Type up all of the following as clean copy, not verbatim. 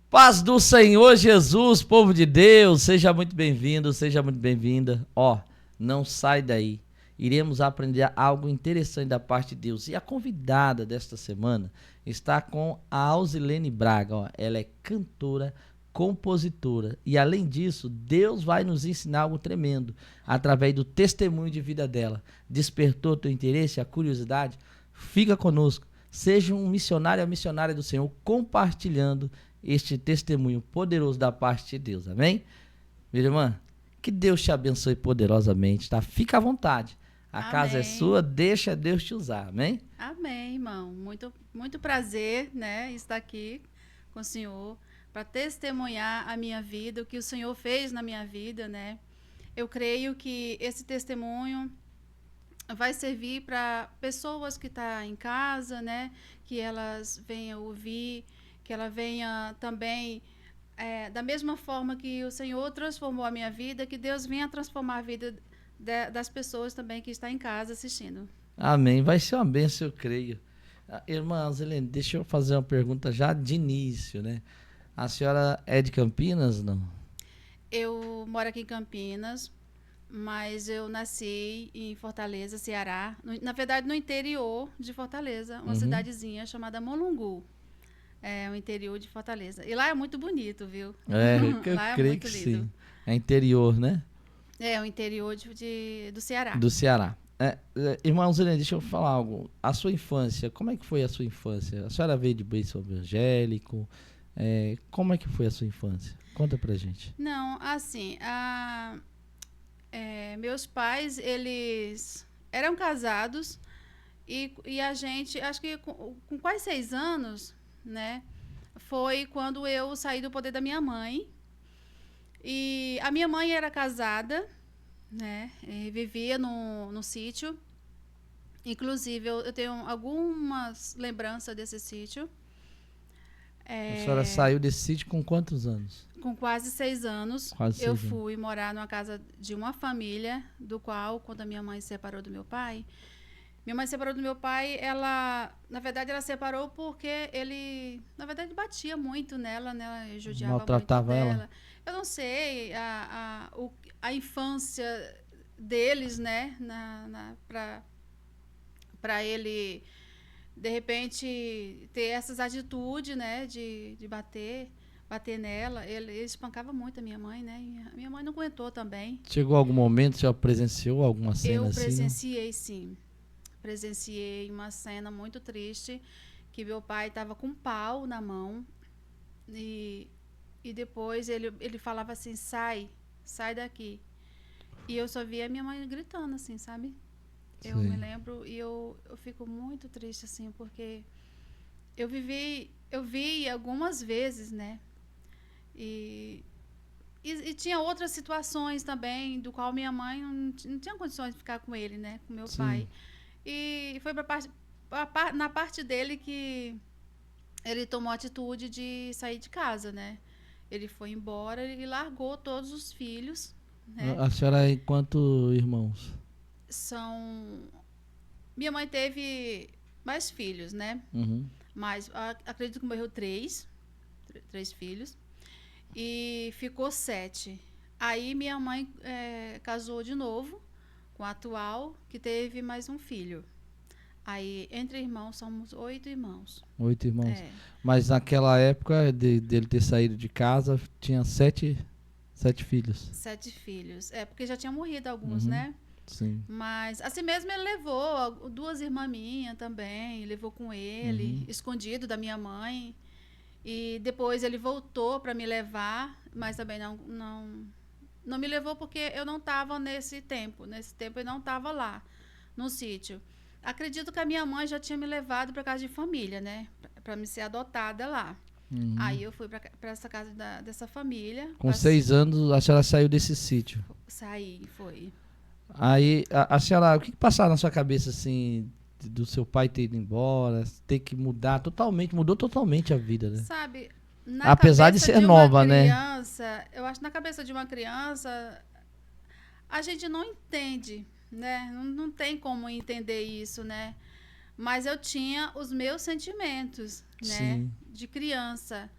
Paz do Senhor Jesus, povo de Deus, seja muito bem-vindo, seja muito bem-vinda. Não sai daí. Iremos aprender algo interessante da parte de Deus. E a convidada desta semana está com a Alzilene Braga. Ela é cantora, compositora. E além disso, Deus vai nos ensinar algo tremendo através do testemunho de vida dela. Despertou o teu interesse, a curiosidade? Fica conosco. Seja um missionário ou missionária do Senhor compartilhando este testemunho poderoso da parte de Deus, amém? Minha irmã, que Deus te abençoe poderosamente, tá? Fica à vontade, a Amém. casa é sua, deixa Deus te usar, amém? Amém, irmão. Muito prazer, né, estar aqui com o Senhor para testemunhar a minha vida, o que o Senhor fez na minha vida, né? Eu creio que esse testemunho vai servir para pessoas que estão em casa, né, que elas venham ouvir, que ela venha também, da mesma forma que o Senhor transformou a minha vida, que Deus venha transformar a vida das pessoas também que estão em casa assistindo. Amém, vai ser uma bênção, eu creio. Irmã Alzilene, deixa eu fazer uma pergunta já de início, né? A senhora é de Campinas, não? Eu moro aqui em Campinas, mas eu nasci em Fortaleza, Ceará. Na verdade, no interior de Fortaleza, uma cidadezinha chamada Molungu. É o interior de Fortaleza. E lá é muito bonito, viu? Eu Lá é creio muito que lindo. sim. É interior, né? É o interior do Ceará. Do Ceará. Irmã Alzilene, deixa eu falar algo. A sua infância, como é que foi a sua infância? A senhora veio de berço evangélico? Como é que foi a sua infância? Conta pra gente. Não, assim, meus pais, eles eram casados e a gente, acho que com quase 6 anos, né, foi quando eu saí do poder da minha mãe. E a minha mãe era casada, né, e vivia no sítio. Inclusive, eu tenho algumas lembranças desse sítio. A senhora saiu desse sítio com quantos anos? Com quase 6 anos, Quase eu 6 anos. fui morar numa casa de uma família, do qual, quando a minha mãe se separou do meu pai, ela, na verdade, ela separou porque ele, na verdade, batia muito nela, né? Ele judiava muito Maltratava dela. ela? Eu não sei, a infância deles, né? Para ele, de repente, ter essas atitudes, né? De bater nela. Ele espancava muito a minha mãe, né? E a minha mãe não aguentou também. Chegou algum momento, já presenciou alguma cena Eu assim? presenciei, sim. Presenciei uma cena muito triste, que meu pai estava com um pau na mão e depois ele falava assim, sai daqui. E eu só via a minha mãe gritando assim, sabe? Eu Sim. me lembro e eu fico muito triste assim, porque eu vi algumas vezes, né? E tinha outras situações também, do qual minha mãe não tinha condições de ficar com ele, né? Com meu Sim. pai. E foi na parte dele que ele tomou a atitude de sair de casa, né? Ele foi embora e largou todos os filhos, né? A senhora é quantos irmãos? Minha mãe teve mais filhos, né? Uhum. Mas acredito que morreu três filhos. E ficou 7. Aí minha mãe casou de novo com a atual, que teve mais um filho. Aí, entre irmãos, somos 8 irmãos. 8 irmãos. É. Mas naquela época dele ter saído de casa, tinha 7 filhos. 7 filhos. Porque já tinha morrido alguns, né? Sim. Mas, assim mesmo, ele levou 2 irmãs minhas também, levou com ele, escondido da minha mãe. E depois ele voltou para me levar, mas também não me levou porque eu não estava nesse tempo. Nesse tempo eu não estava lá, no sítio. Acredito que a minha mãe já tinha me levado para casa de família, né? Para me ser adotada lá. Aí eu fui para essa casa dessa família. Com 6 anos, a senhora saiu desse sítio. Saí, foi. Aí, a senhora, o que passava na sua cabeça, assim, do seu pai ter ido embora, ter que mudou totalmente a vida, né? Sabe, Apesar de ser nova, né? Eu acho que na cabeça de uma criança, a gente não entende, né? Não tem como entender isso, né? Mas eu tinha os meus sentimentos, né? Sim. De criança.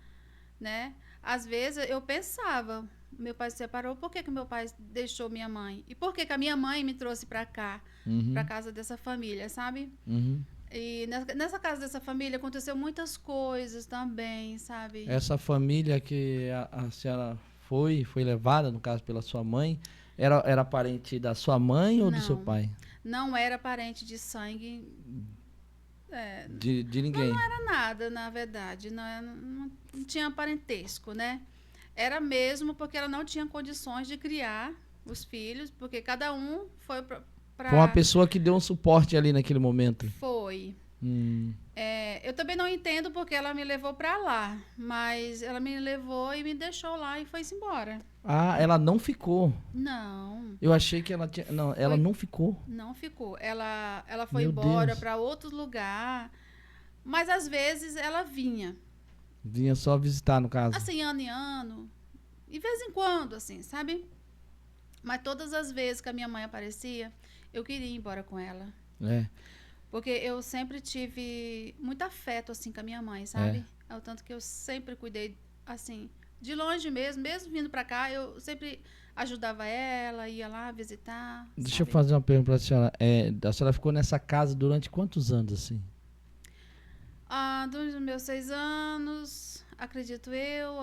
né? Às vezes eu pensava, meu pai se separou, por que que meu pai deixou minha mãe? E por que que a minha mãe me trouxe para cá, para Uhum. casa dessa família, sabe? Uhum. E nessa casa dessa família aconteceu muitas coisas também, sabe? Essa família que a senhora foi levada, no caso, pela sua mãe, era parente da sua mãe ou do seu Não, pai? não era parente de sangue, é, De ninguém. não era nada, na verdade, não tinha parentesco, né? Era mesmo porque ela não tinha condições de criar os filhos, porque cada um foi Foi uma para. pessoa que deu um suporte ali naquele momento. Foi. Hum. Eu também não entendo porque ela me levou para lá, mas ela me levou e me deixou lá e foi-se embora. Ah, ela não ficou. Não, Eu achei que ela tinha. Não, ela foi, não ficou. não ficou. Ela foi Meu embora Deus. para outro lugar, mas às vezes ela vinha, Vinha só visitar, no caso. assim, ano em ano, de vez em quando, assim, sabe? Mas todas as vezes que a minha mãe aparecia, eu queria ir embora com ela. É, Porque eu sempre tive muito afeto, assim, com a minha mãe, é. sabe? É o tanto que eu sempre cuidei, assim, de longe mesmo, mesmo vindo pra cá, eu sempre ajudava ela, ia lá visitar, Deixa eu sabe? fazer uma pergunta pra senhora. A senhora ficou nessa casa durante quantos anos, assim? Dos meus 6 anos, acredito eu,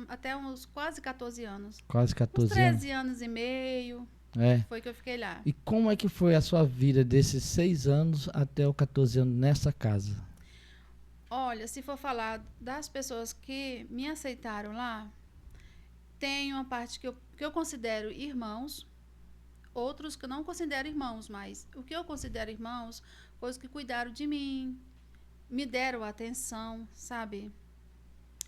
até uns quase 14 anos. Quase Uns 14 anos. 13 anos e meio, É. foi que eu fiquei lá. E como é que foi a sua vida desses 6 anos até os 14 anos nessa casa? Olha, se for falar das pessoas que me aceitaram lá, tem uma parte que eu considero irmãos, outros que eu não considero irmãos, mas o que eu considero irmãos foi os que cuidaram de mim, me deram atenção, sabe?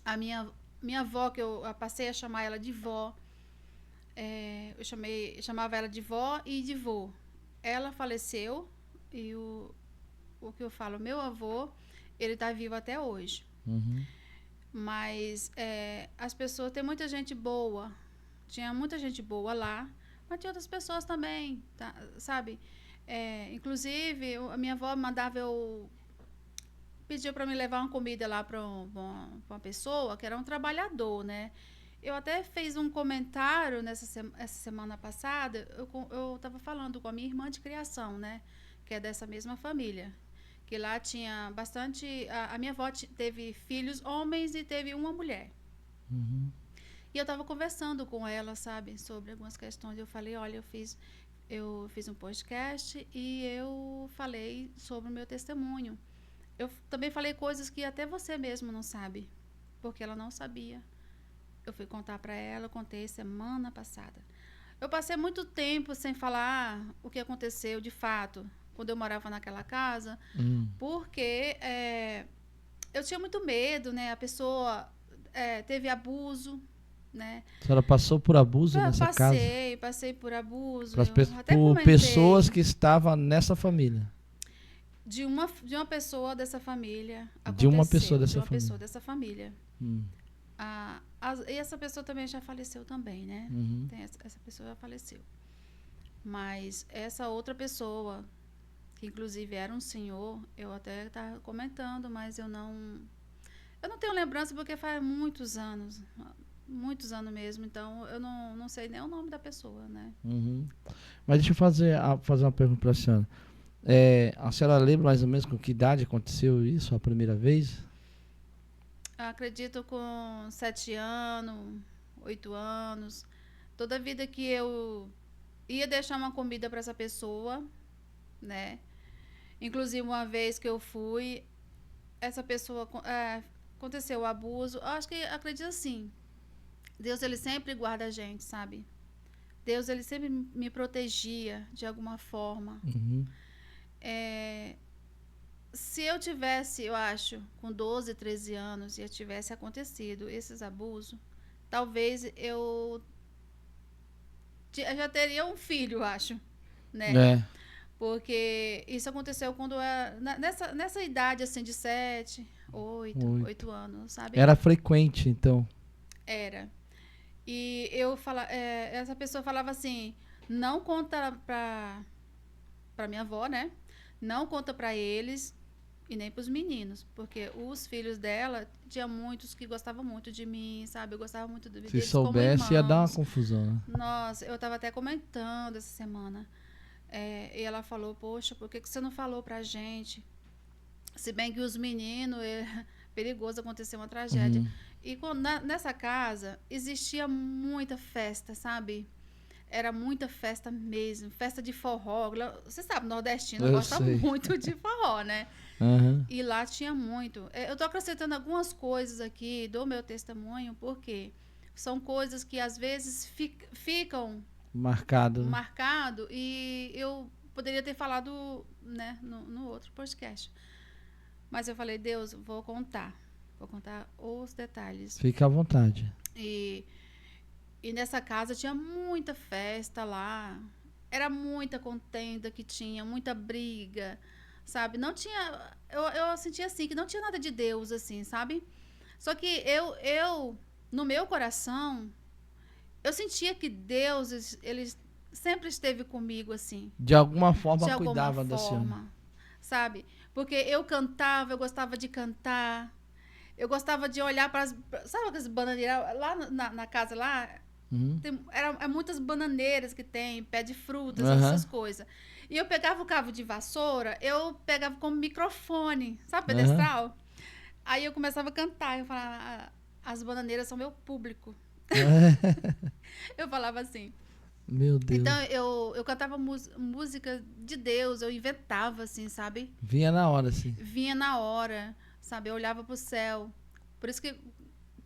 A minha avó, que eu passei a chamar ela de vó, chamava ela de vó e de vô. Ela faleceu e o que eu falo, meu avô, ele está vivo até hoje. Uhum. Mas as pessoas, tem muita gente boa, tinha muita gente boa lá, mas tinha outras pessoas também, tá, sabe? Inclusive, a minha avó mandava eu. Pediu para me levar uma comida lá para uma pessoa que era um trabalhador, né? Eu até fiz um comentário essa semana passada, eu estava falando com a minha irmã de criação, né? Que é dessa mesma família. Que lá tinha bastante. A minha avó teve filhos homens e teve uma mulher. Uhum. E eu estava conversando com ela, sabe, sobre algumas questões. Eu falei, olha, eu fiz um podcast e eu falei sobre o meu testemunho. Eu também falei coisas que até você mesmo não sabe, porque ela não sabia. Eu fui contar para ela, eu contei semana passada. Eu passei muito tempo sem falar o que aconteceu de fato quando eu morava naquela casa, porque eu tinha muito medo, né? A pessoa teve abuso, né? A senhora passou por abuso nessa casa? Passei por abuso. Pras Eu até por comentei pessoas que estavam nessa família? de uma pessoa dessa família. De uma pessoa Aconteceu, de dessa uma família. pessoa dessa família. Hum. E essa pessoa também já faleceu também, né? Uhum. Essa pessoa já faleceu. Mas essa outra pessoa, que inclusive era um senhor, eu até estava comentando, mas eu não tenho lembrança porque faz muitos anos mesmo, então eu não sei nem o nome da pessoa, né? Uhum. Mas deixa eu fazer uma pergunta para a senhora. A senhora lembra mais ou menos com que idade aconteceu isso a primeira vez? Acredito com 7 anos, 8 anos. Toda vida que eu ia deixar uma comida para essa pessoa, né? Inclusive uma vez que eu fui, essa pessoa aconteceu o abuso. Eu acho que acredito assim. Deus ele sempre guarda a gente, sabe? Deus ele sempre me protegia de alguma forma. Uhum. Se eu tivesse, eu acho, com 12, 13 anos e tivesse acontecido esses abusos, talvez eu já teria um filho, eu acho, né? É. Porque isso aconteceu quando nessa idade assim de 7, 8 anos, sabe? Era frequente, então. Era. E essa pessoa falava assim, não conta pra minha avó, né? Não conta pra eles E nem para os meninos, porque os filhos dela, tinha muitos que gostavam muito de mim, sabe? Eu gostava muito Se deles soubesse, ia dar uma como irmãos. confusão, né? Nossa, eu estava até comentando essa semana. E ela falou, poxa, por que você não falou pra gente? Se bem que os meninos, é perigoso acontecer uma tragédia. Uhum. E nessa casa, existia muita festa, sabe? Era muita festa mesmo, festa de forró. Você sabe, nordestino Eu gosta sei. muito de forró, né? Aham. E lá tinha muito. Eu tô acrescentando algumas coisas aqui do meu testemunho, porque são coisas que às vezes ficam Marcado, né? marcado e eu poderia ter falado, né, no outro podcast. Mas eu falei, Deus, vou contar os detalhes. Fica à vontade. E, e nessa casa tinha muita festa lá. Era muita contenda que tinha, muita briga, sabe? Não tinha. Eu sentia assim, que não tinha nada de Deus, assim, sabe? Só que no meu coração, eu sentia que Deus, ele sempre esteve comigo, assim, De alguma forma de alguma cuidava da senhora. forma, sabe? Porque eu cantava, eu gostava de cantar, eu gostava de olhar para as. Sabe aquelas bananeiras? Lá na casa, lá, Uhum. é muitas bananeiras que tem, pé de frutas, Aham. essas coisas. E eu pegava o cabo de vassoura, eu pegava como microfone, sabe, Aham. pedestral? Aí eu começava a cantar, eu falava, as bananeiras são meu público. Eu falava assim. Meu Deus. Então eu cantava música de Deus, eu inventava, assim, sabe? Vinha na hora, assim. Vinha na hora, sabe? Eu olhava pro céu. Por isso que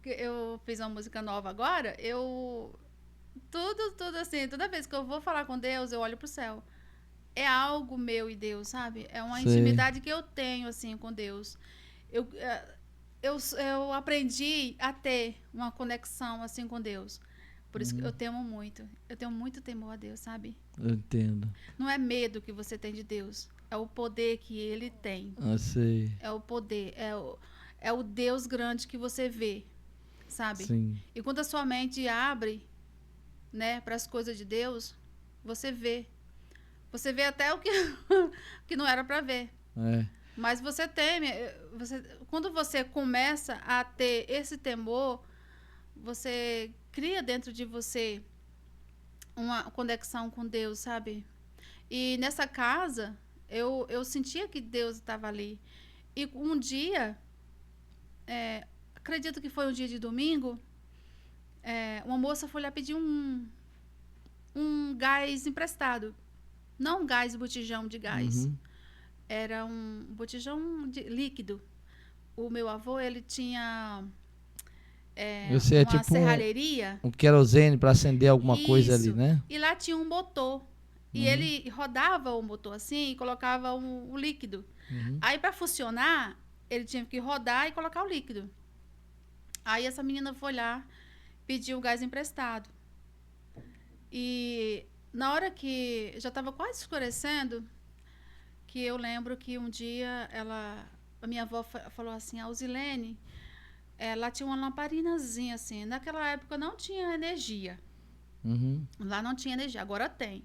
eu fiz uma música nova agora, tudo assim, toda vez que eu vou falar com Deus, eu olho pro céu. É algo meu e Deus, sabe? É uma Sei. intimidade que eu tenho, assim, com Deus. Eu, eh, eu aprendi a ter uma conexão, assim, com Deus. Por isso que eu temo muito. Eu tenho muito temor a Deus, sabe? Eu entendo. Não é medo que você tem de Deus. É o poder que Ele tem. Eu sei. É o poder. É o Deus grande que você vê, sabe? Sim. E quando a sua mente abre, né, para as coisas de Deus, você vê. Você vê até o que, que não era para ver. É. Mas você teme. Quando você começa a ter esse temor, você cria dentro de você uma conexão com Deus, sabe? E nessa casa, eu sentia que Deus estava ali. E um dia, acredito que foi um dia de domingo, uma moça foi lá pedir um gás emprestado. Não um gás, botijão de gás. Uhum. Era um botijão líquido. O meu avô, ele tinha Eu sei, é uma tipo serralheria. um querosene para acender alguma coisa ali, Isso. né? E lá tinha um motor. E Uhum. ele rodava o motor assim e colocava um líquido. Uhum. Aí, para funcionar, ele tinha que rodar e colocar o líquido. Aí, essa menina foi lá, pediu o gás emprestado. E na hora que já estava quase escurecendo, que eu lembro que um dia a minha avó falou assim, a Uzilene, lá tinha uma lamparinazinha assim. Naquela época não tinha energia. Uhum. Lá não tinha energia, agora tem.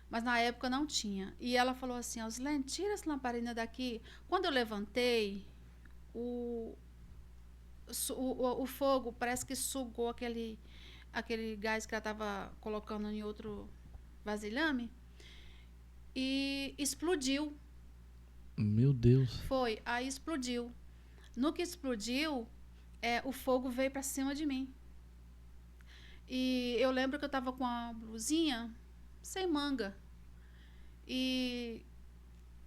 Mas na época não tinha. E ela falou assim, Ausilene, tira essa lamparina daqui. Quando eu levantei, o fogo parece que sugou aquele gás que ela estava colocando em outro vasilhame e explodiu. Meu Deus. Foi, aí explodiu. No que explodiu, o fogo veio para cima de mim. E eu lembro que eu estava com a blusinha sem manga. E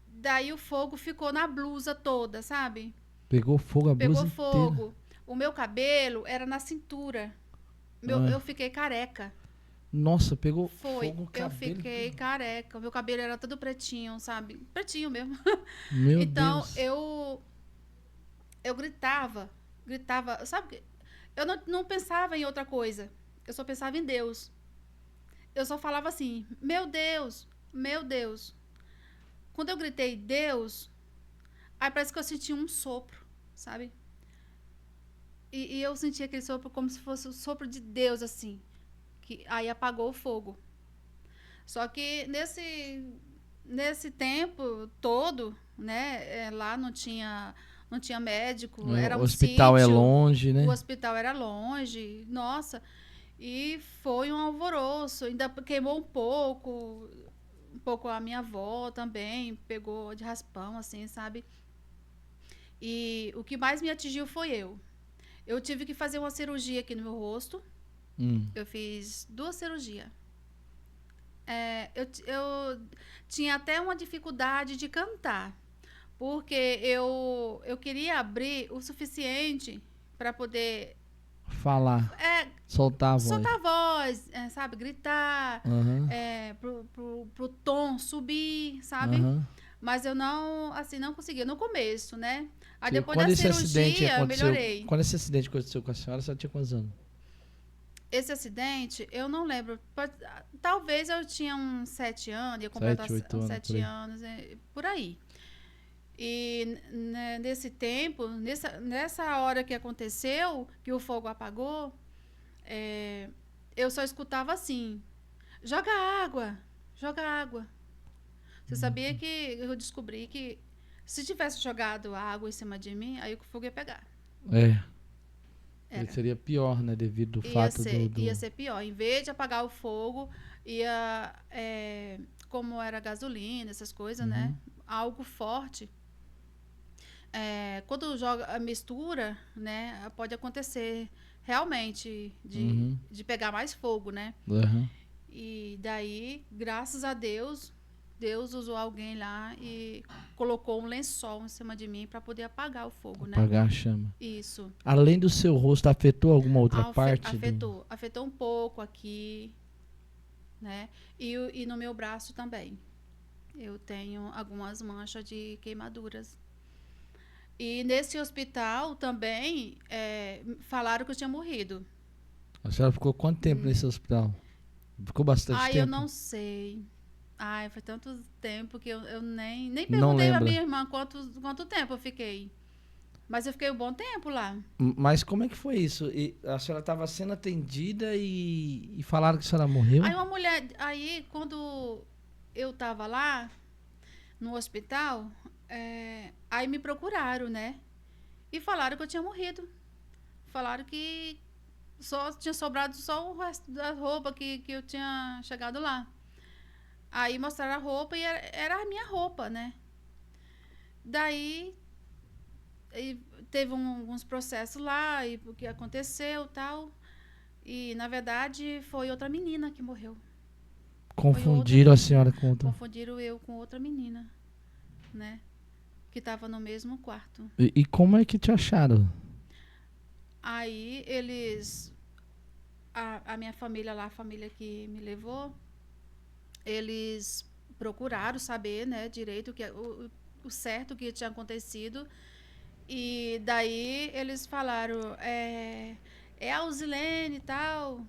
daí o fogo ficou na blusa toda, sabe? Pegou fogo a blusa Pegou inteira. fogo. O meu cabelo era na cintura. Eu fiquei careca. Nossa, pegou Foi, fogo no eu cabelo. fiquei careca. O meu cabelo era todo pretinho, sabe? Pretinho mesmo. Meu Então, Deus. eu gritava. Sabe? Eu não pensava em outra coisa. Eu só pensava em Deus. Eu só falava assim, meu Deus, meu Deus. Quando eu gritei Deus, aí parece que eu senti um sopro, sabe? E eu senti aquele sopro como se fosse o sopro de Deus, assim. Que aí apagou o fogo. Só que nesse tempo todo, né? Lá não tinha médico, O era um hospital é sítio, longe, né? o hospital era longe, nossa, e foi um alvoroço, ainda queimou um pouco a minha avó também, pegou de raspão, assim, sabe? E o que mais me atingiu foi eu. Eu tive que fazer uma cirurgia aqui no meu rosto, Hum. eu fiz 2 cirurgias. Eu tinha até uma dificuldade de cantar, porque eu queria abrir o suficiente para poder Falar, é, soltar a voz. soltar a voz, sabe? Gritar, Aham, pro tom subir, sabe? aham. Mas eu não, assim, não conseguia no começo, né? Aí Sim, depois da cirurgia, eu melhorei. quando esse acidente aconteceu com a senhora tinha quantos anos? Esse acidente, eu não lembro. Talvez eu tinha uns 7 anos, ia completar 7, 8 uns anos, por 7 aí. anos, por aí. E né, nesse tempo, nessa hora que aconteceu, que o fogo apagou, é, eu só escutava assim: joga água, joga água. Você sabia que eu descobri que se tivesse jogado água em cima de mim, aí o fogo ia pegar. É, aí Era. seria pior, né? Devido ao fato Ia ser pior. Em vez de apagar o fogo, como era gasolina, essas coisas, né? Uhum, Algo forte. Quando joga a mistura, né? Pode acontecer realmente uhum, de pegar mais fogo, né? aham. E daí, graças a Deus, Deus usou alguém lá e colocou um lençol em cima de mim para poder apagar o fogo, né? Apagar a chama. Isso. Além do seu rosto, afetou alguma outra parte do... Afetou um pouco aqui, né? E no meu braço também. Eu tenho algumas manchas de queimaduras. E nesse hospital também falaram que eu tinha morrido. A senhora ficou quanto tempo nesse hospital? Ficou bastante Eu tempo? não sei. Foi tanto tempo que eu nem Não perguntei à lembra. minha irmã quanto tempo eu fiquei. Mas eu fiquei um bom tempo lá. Mas como é que foi isso? E a senhora estava sendo atendida e falaram que a senhora morreu? Aí quando eu tava lá no hospital, aí me procuraram, né? E falaram que eu tinha morrido. Falaram que só tinha sobrado só o resto da roupa que eu tinha chegado lá. Aí mostraram a roupa e era a minha roupa, né? Daí e teve alguns processos lá e o que aconteceu tal. E na verdade foi outra menina que morreu. Foi outra Confundiram a menina. senhora com outra. Confundiram eu com outra menina, né? Que estava no mesmo quarto. E como é que te acharam? Aí eles. A minha família lá, a família que me levou, eles procuraram saber, né, direito o certo que tinha acontecido. E daí eles falaram, é a Uzilene e tal.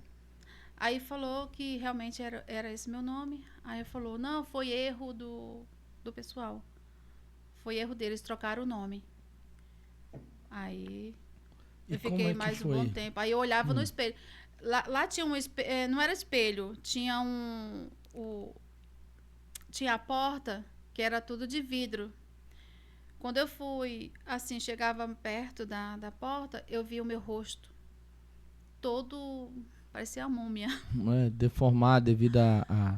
Aí falou que realmente era esse meu nome. Aí falou, não, foi erro do pessoal. Foi erro deles, trocaram o nome. Aí E eu como fiquei é que mais um bom foi? tempo. Aí eu olhava no espelho. Lá tinha um espelho, não era espelho, tinha tinha a porta que era tudo de vidro. Quando eu fui, assim, chegava perto da porta, eu vi o meu rosto todo, parecia uma múmia. Deformado devido à Toda a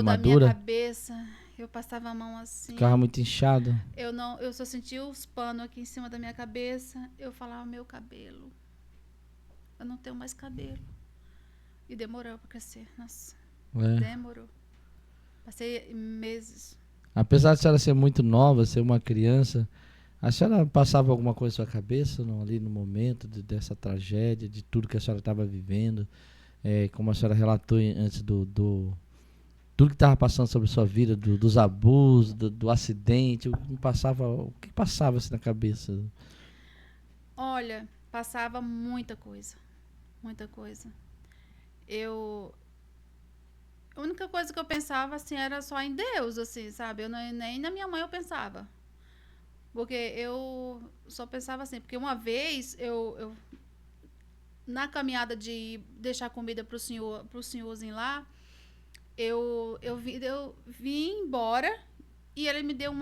minha queimadura? cabeça, eu passava a mão Ficava assim. muito inchado? Eu só sentia os panos aqui em cima da minha cabeça. Eu falava, meu cabelo. Eu não tenho mais cabelo. E demorou pra crescer. Nossa, É. demorou. Passei meses. Apesar de a senhora ser muito nova, ser uma criança, a senhora passava alguma coisa na sua cabeça ali no momento dessa tragédia, de tudo que a senhora estava vivendo? Como a senhora relatou antes tudo que estava passando sobre a sua vida, dos abusos, do acidente, o que passava assim na cabeça? Olha, passava muita coisa. Muita coisa. A única coisa que eu pensava, assim, era só em Deus, assim, sabe? Nem na minha mãe eu pensava. Porque eu só pensava assim, porque uma vez eu na caminhada de deixar comida pro senhorzinho lá, eu vim embora e ele me deu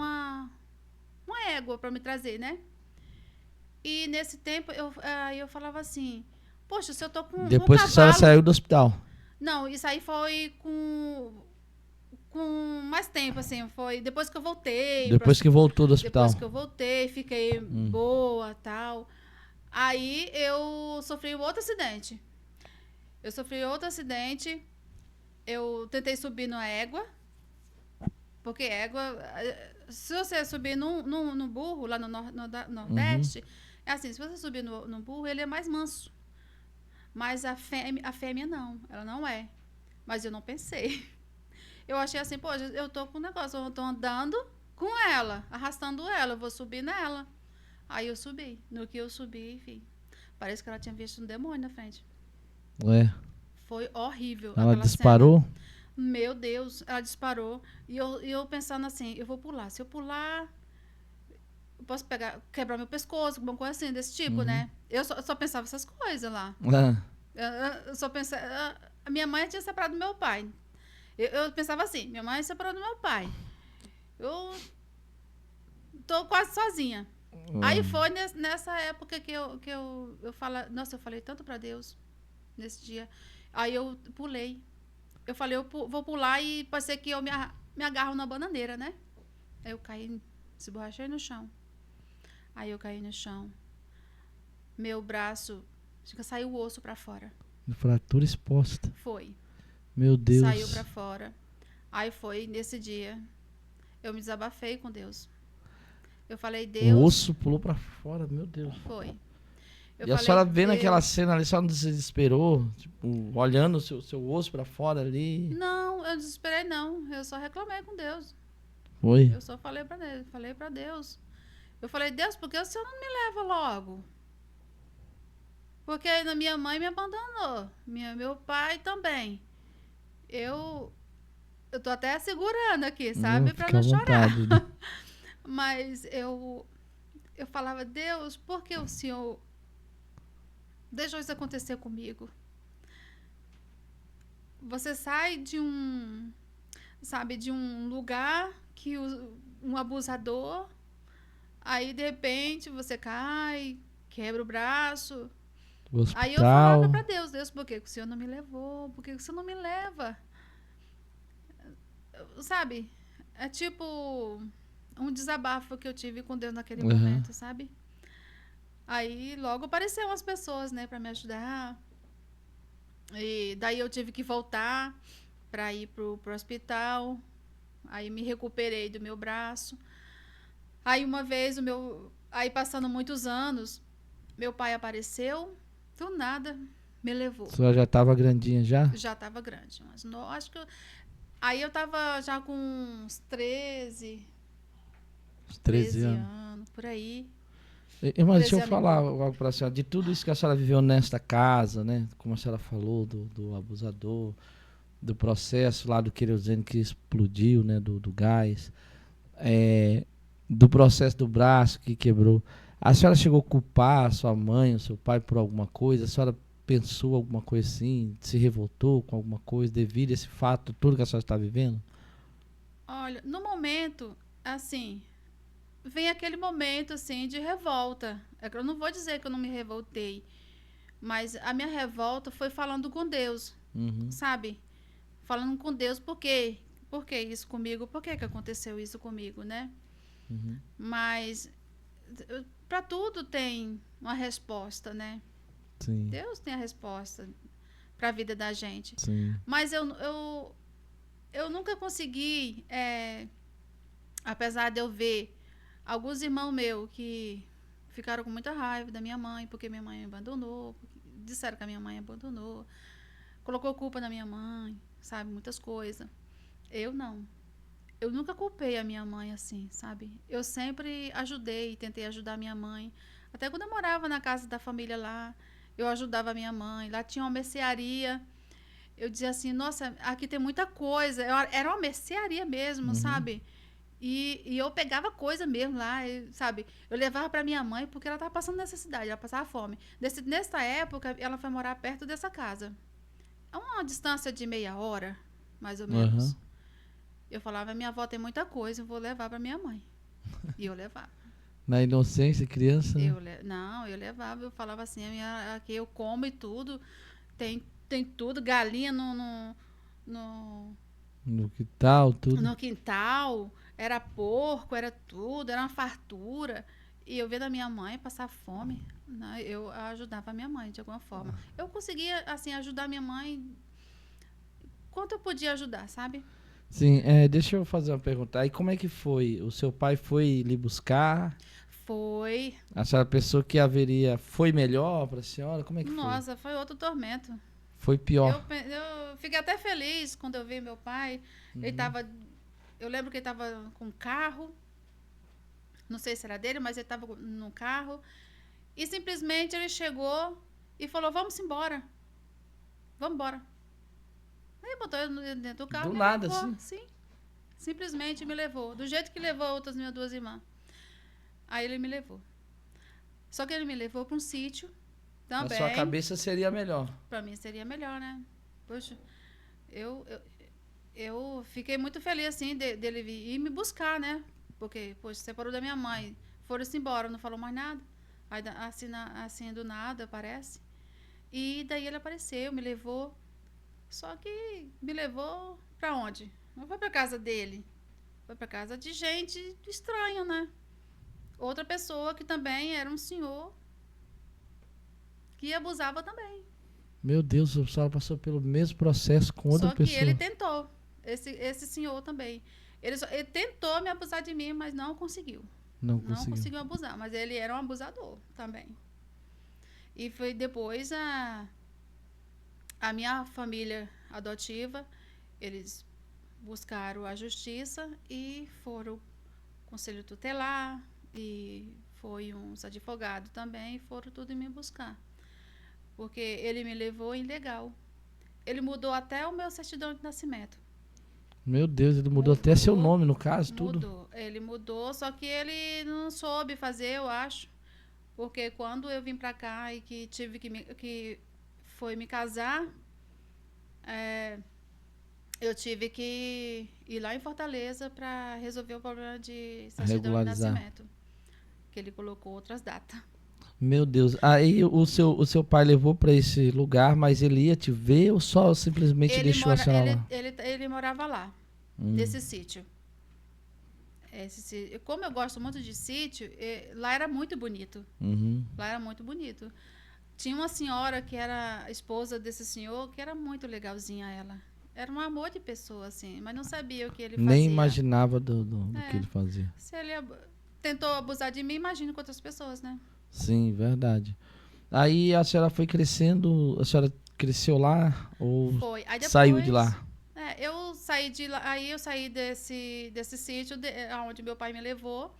uma égua para me trazer, né? E nesse tempo eu falava assim, poxa, se eu tô com um Depois que a senhora cavalo... saiu do hospital. Não, isso aí foi com mais tempo, assim, foi depois que eu voltei. Depois que voltou do hospital. Depois que eu voltei, fiquei boa, tal. Aí eu sofri outro acidente. Eu tentei subir na égua, porque égua, se você subir no burro, lá no Nordeste, é assim, se você subir no burro, ele é mais manso. Mas a fêmea não, ela não é. Mas eu não pensei. Eu achei assim, pô, eu tô com um negócio, eu tô andando com ela, arrastando ela, eu vou subir nela. Aí eu subi. No que eu subi, enfim, parece que ela tinha visto um demônio na frente. É. Foi horrível. Ela disparou? Cena. Meu Deus, ela disparou. E eu pensando assim, eu vou pular. Se eu pular, eu posso quebrar meu pescoço, alguma coisa assim, desse tipo, né? Eu só pensava essas coisas lá. Eu só pensava... A minha mãe tinha separado do meu pai. Eu pensava assim, minha mãe separou do meu pai. Eu tô quase sozinha. Aí foi nessa época que eu falo... Nossa, eu falei tanto pra Deus nesse dia. Aí eu pulei. Eu falei, eu vou pular e pode ser que eu me agarro na bananeira, né? Aí eu caí, se borrachei no chão. Aí eu caí no chão. Meu braço, acho que saiu o osso pra fora. Fratura exposta. Foi. Meu Deus. Saiu pra fora. Aí foi nesse dia. Eu me desabafei com Deus. Eu falei, Deus... O osso pulou pra fora, meu Deus. Foi. E a senhora vendo aquela cena ali, a senhora não se desesperou? Tipo, olhando o seu osso pra fora ali? Não, eu não desesperei não. Eu só reclamei com Deus. Foi? Eu só falei pra Deus. Eu falei, Deus, por que o Senhor não me leva logo? Porque a minha mãe me abandonou. Meu pai também. Eu tô até segurando aqui, sabe? Pra não chorar. Mas eu falava, Deus, por que o Senhor deixou isso acontecer comigo? Você sai de um lugar que um abusador, aí de repente você cai, quebra o braço. Aí eu falava pra Deus, por que o Senhor não me levou? Por que o Senhor não me leva? Sabe? É tipo um desabafo que eu tive com Deus naquele momento, sabe? Aí logo apareceram as pessoas, né, pra me ajudar. E daí eu tive que voltar pra ir pro hospital. Aí me recuperei do meu braço. Aí uma vez aí passando muitos anos, meu pai apareceu, do nada, me levou. A senhora já estava grandinha já? Já estava grande, mas não, acho que aí eu estava já com uns 13 anos, por aí. Irmã, deixa eu falar algo para a senhora. De tudo isso que a senhora viveu nesta casa, né? Como a senhora falou, do abusador, do processo lá do querosene que explodiu, né? Do gás, do processo do braço que quebrou. A senhora chegou a culpar a sua mãe, o seu pai por alguma coisa? A senhora pensou alguma coisa assim? Se revoltou com alguma coisa devido a esse fato, tudo que a senhora está vivendo? Olha, no momento, assim, vem aquele momento, assim, de revolta. Eu não vou dizer que eu não me revoltei, mas a minha revolta foi falando com Deus, sabe? Falando com Deus, por quê? Por que isso comigo? Por que aconteceu isso comigo, né? Mas para tudo tem uma resposta, né? Sim. Deus tem a resposta para a vida da gente. Sim. Mas eu nunca consegui, apesar de eu ver alguns irmãos meus que ficaram com muita raiva da minha mãe, porque minha mãe me abandonou, disseram que a minha mãe abandonou, colocou culpa na minha mãe, sabe, muitas coisas. Eu não. Eu nunca culpei a minha mãe assim, sabe? Eu sempre ajudei, tentei ajudar a minha mãe. Até quando eu morava na casa da família lá, eu ajudava a minha mãe. Lá tinha uma mercearia. Eu dizia assim, nossa, aqui tem muita coisa. Era uma mercearia mesmo, sabe? E eu pegava coisa mesmo lá, sabe? Eu levava para minha mãe porque ela estava passando necessidade, ela passava fome. Nessa época, ela foi morar perto dessa casa. A uma distância de meia hora, mais ou menos. Eu falava, minha avó tem muita coisa, eu vou levar para minha mãe. E eu levava. Na inocência, criança, né? Não, eu levava, eu falava assim, aqui eu como e tudo, tem tudo, galinha no, No que tal, tudo. no quintal, era porco, era tudo, era uma fartura. E eu vendo a minha mãe passar fome, né, eu ajudava a minha mãe de alguma forma. Eu conseguia, assim, ajudar a minha mãe quanto eu podia ajudar, sabe? Sim, deixa eu fazer uma pergunta. Aí como é que foi? O seu pai foi lhe buscar? Foi. A senhora pensou que haveria... Foi melhor para a senhora? Como é que foi? Nossa, foi outro tormento. Foi pior. Eu fiquei até feliz quando eu vi meu pai. Ele tava. Eu lembro que ele estava com um carro. Não sei se era dele, mas ele estava no carro. E simplesmente ele chegou e falou: Vamos embora. Vamos embora. Aí botou ele dentro do carro Do e me nada, levou. assim? Sim. Simplesmente me levou. Do jeito que levou outras minhas duas irmãs. Aí ele me levou. Só que ele me levou para um sítio Na também. sua cabeça seria melhor. Para mim seria melhor, né? Poxa, eu, eu, eu fiquei muito feliz, assim, dele vir e me buscar, né? Porque, poxa, separou da minha mãe. Foram-se embora, não falou mais nada. Aí, assim, assim, do nada, aparece. E daí ele apareceu, me levou. Só que me levou pra onde? Não foi pra casa dele. Foi pra casa de gente estranha, né? Outra pessoa que também era um senhor que abusava também. Meu Deus, a senhora passou pelo mesmo processo com outra Só que pessoa. ele tentou. Esse senhor também. Ele tentou me abusar de mim, mas não conseguiu. Não Não conseguiu. conseguiu abusar, mas ele era um abusador também. E foi depois a minha família adotiva, eles buscaram a justiça e foram conselho tutelar e foi uns advogados também, foram tudo me buscar. Porque ele me levou ilegal. Ele mudou até o meu certidão de nascimento. Meu Deus, ele mudou até seu Mudou, nome, no caso, tudo. mudou. Ele mudou, só que ele não soube fazer, eu acho. Porque quando eu vim pra cá e que tive que foi me casar, eu tive que ir lá em Fortaleza para resolver o problema de certidão de Regularizar. nascimento. Que ele colocou outras datas. Meu Deus. Aí o seu pai levou pra esse lugar, mas ele ia te ver ou só simplesmente deixou a senhora lá? Ele morava lá, nesse sítio. Como eu gosto muito de sítio, lá era muito bonito. Uhum. Lá era muito bonito. Tinha uma senhora que era a esposa desse senhor, que era muito legalzinha ela. Era um amor de pessoa, assim, mas não sabia o que ele fazia. Nem imaginava do que ele fazia. Se ele tentou abusar de mim, imagina com outras pessoas, né? Sim, verdade. Aí a senhora foi crescendo, a senhora cresceu lá ou Foi. Aí depois, saiu de lá? Eu saí de lá, aí eu saí desse sítio onde meu pai me levou.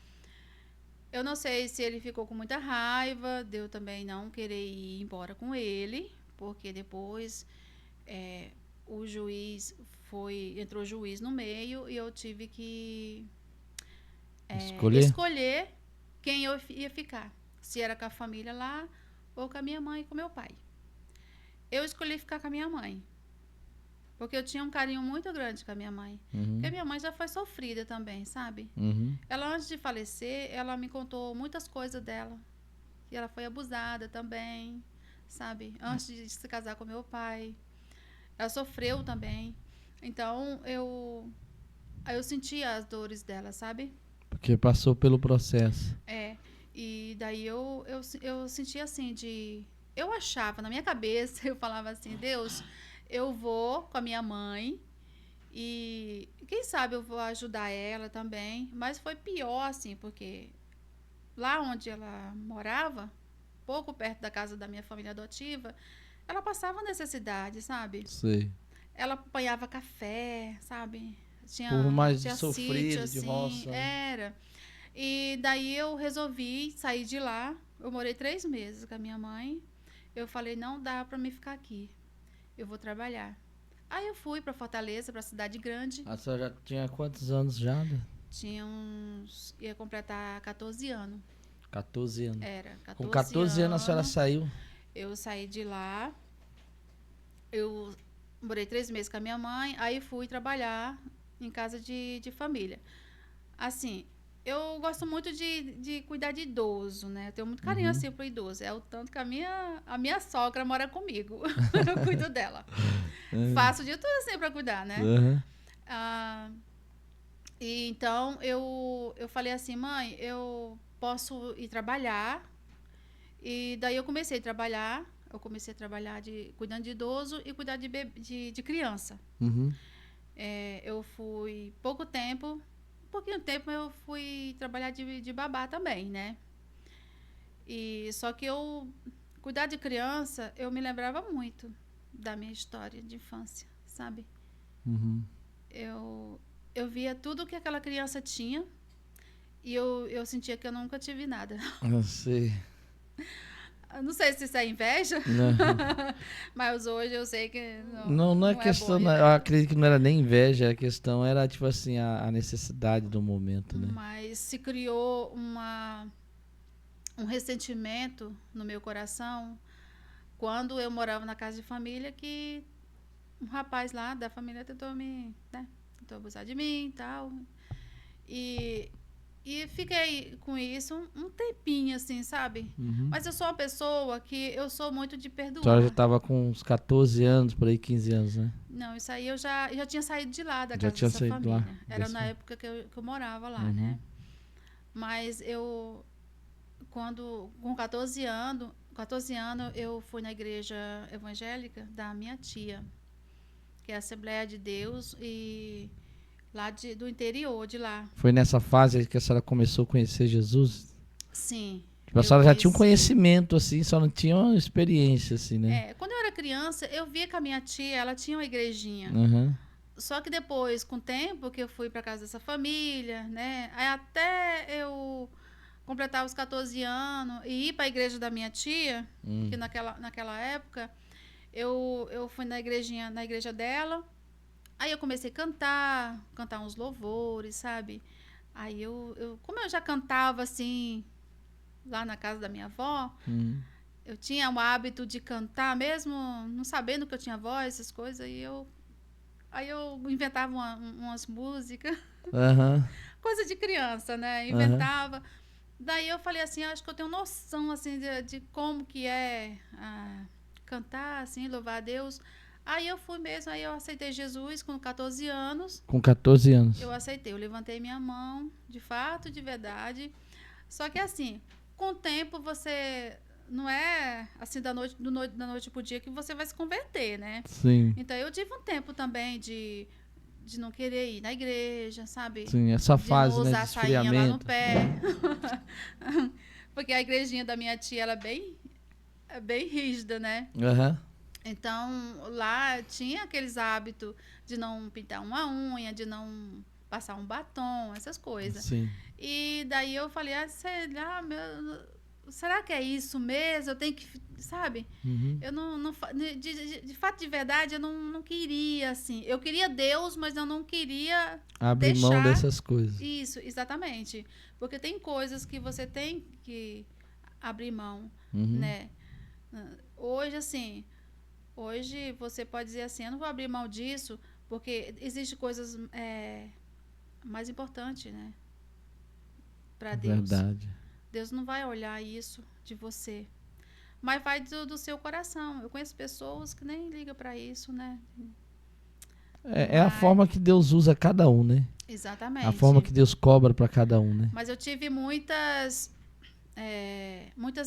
Eu não sei se ele ficou com muita raiva, de eu também não querer ir embora com ele, porque depois o juiz entrou o juiz no meio e eu tive que escolher quem eu ia ficar. Se era com a família lá ou com a minha mãe e com meu pai. Eu escolhi ficar com a minha mãe. Porque eu tinha um carinho muito grande com a minha mãe. Uhum. Porque a minha mãe já foi sofrida também, sabe? Uhum. Ela, antes de falecer, ela me contou muitas coisas dela. Que ela foi abusada também, sabe? Antes de se casar com meu pai. Ela sofreu também. Então, eu sentia as dores dela, sabe? Porque passou pelo processo. E daí eu sentia assim eu achava, na minha cabeça, eu falava assim, Deus, eu vou com a minha mãe e quem sabe eu vou ajudar ela também. Mas foi pior, assim, porque lá onde ela morava, pouco perto da casa da minha família adotiva, ela passava necessidade, sabe? Sei. Ela apanhava café, sabe? Por mais tinha sofrido, sítio, de assim, roça. era. E daí eu resolvi sair de lá. Eu morei 3 meses com a minha mãe. Eu falei, não dá pra me ficar aqui. Eu vou trabalhar. Aí eu fui pra Fortaleza, pra cidade grande. A senhora já tinha quantos anos já? Ia completar 14 anos. 14 anos. Era, 14 Com 14 anos a senhora saiu? Eu saí de lá. Eu morei 3 meses com a minha mãe. Aí fui trabalhar em casa de família. Assim, Eu gosto muito de cuidar de idoso, né? Eu tenho muito carinho assim pro idoso. É o tanto que a minha sogra mora comigo. Eu cuido dela. Faço de tudo assim pra cuidar, né? Aham. Ah, e então eu falei assim, mãe, eu posso ir trabalhar. E daí eu comecei a trabalhar. Eu comecei a trabalhar cuidando de idoso e cuidar de criança. Uhum. Eu fui pouquinho tempo eu fui trabalhar de babá também, né? E só que eu cuidar de criança, eu me lembrava muito da minha história de infância, sabe? Uhum. Eu via tudo que aquela criança tinha e eu sentia que eu nunca tive nada. Eu sei. Eu não sei se isso é inveja, Não, mas hoje eu sei que não, não é não é questão, boa eu inveja. acredito que não era nem inveja, a questão era, tipo assim, a necessidade do momento, né? Mas se criou um ressentimento no meu coração quando eu morava na casa de família que um rapaz lá da família tentou abusar de mim e tal. E, e fiquei com isso um tempinho, assim, sabe? Uhum. Mas eu sou uma pessoa que eu sou muito de A senhora já perdoar. tava com uns 14 anos, por aí 15 anos, né? Não, isso aí eu já tinha saído de lá, da Já casa tinha dessa saído lá. família. Era na época que eu morava lá, Uhum. né? Mas com 14 anos, eu fui na igreja evangélica da minha tia, que é a Assembleia de Deus, e lá do interior de lá. Foi nessa fase que a senhora começou a conhecer Jesus? Sim, Tipo, a eu senhora já tinha um conheci. conhecimento, assim, só não tinha uma experiência, assim, né? Quando eu era criança, eu via que a minha tia, ela tinha uma igrejinha. Uhum. Só que depois, com o tempo que eu fui para casa dessa família, né? Aí até eu completar os 14 anos e ir para a igreja da minha tia, que naquela época eu fui na igreja dela. Aí eu comecei a cantar uns louvores, sabe? Aí como eu já cantava assim, lá na casa da minha avó, Uhum. eu tinha o hábito de cantar, mesmo não sabendo que eu tinha voz, essas coisas, aí eu inventava umas músicas, Aham. coisa de criança, né? Aham. Inventava. Daí eu falei assim, acho que eu tenho noção assim de como que é cantar, assim, louvar a Deus. Aí eu fui mesmo, aí eu aceitei Jesus com 14 anos. Com 14 Eu anos. aceitei, eu levantei minha mão, de fato, de verdade. Só que assim, com o tempo você não é assim da noite pro dia que você vai se converter, né? Sim. Então eu tive um tempo também de não querer ir na igreja, sabe? Sim, essa De não fase, né, de usar sainha lá no esfriamento. pé. Porque a igrejinha da minha tia ela é bem rígida, né? Aham. Então, lá tinha aqueles hábitos de não pintar uma unha, de não passar um batom, essas coisas. Sim. E daí eu falei, sei lá, será que é isso mesmo? Eu tenho que, sabe? Uhum. Eu de fato, de verdade, eu não queria, assim. Eu queria Deus, mas eu não queria Abre mão deixar dessas coisas. isso, exatamente. Porque tem coisas que você tem que abrir mão, Uhum. né? Hoje, assim, hoje você pode dizer assim, eu não vou abrir mão disso, porque existem coisas mais importantes, né? Para Deus. Verdade. Deus não vai olhar isso de você, mas vai do seu coração. Eu conheço pessoas que nem ligam para isso, né? É a Mas, forma que Deus usa cada um, né? A forma exatamente. que Deus cobra pra cada um, né? Mas eu tive muitas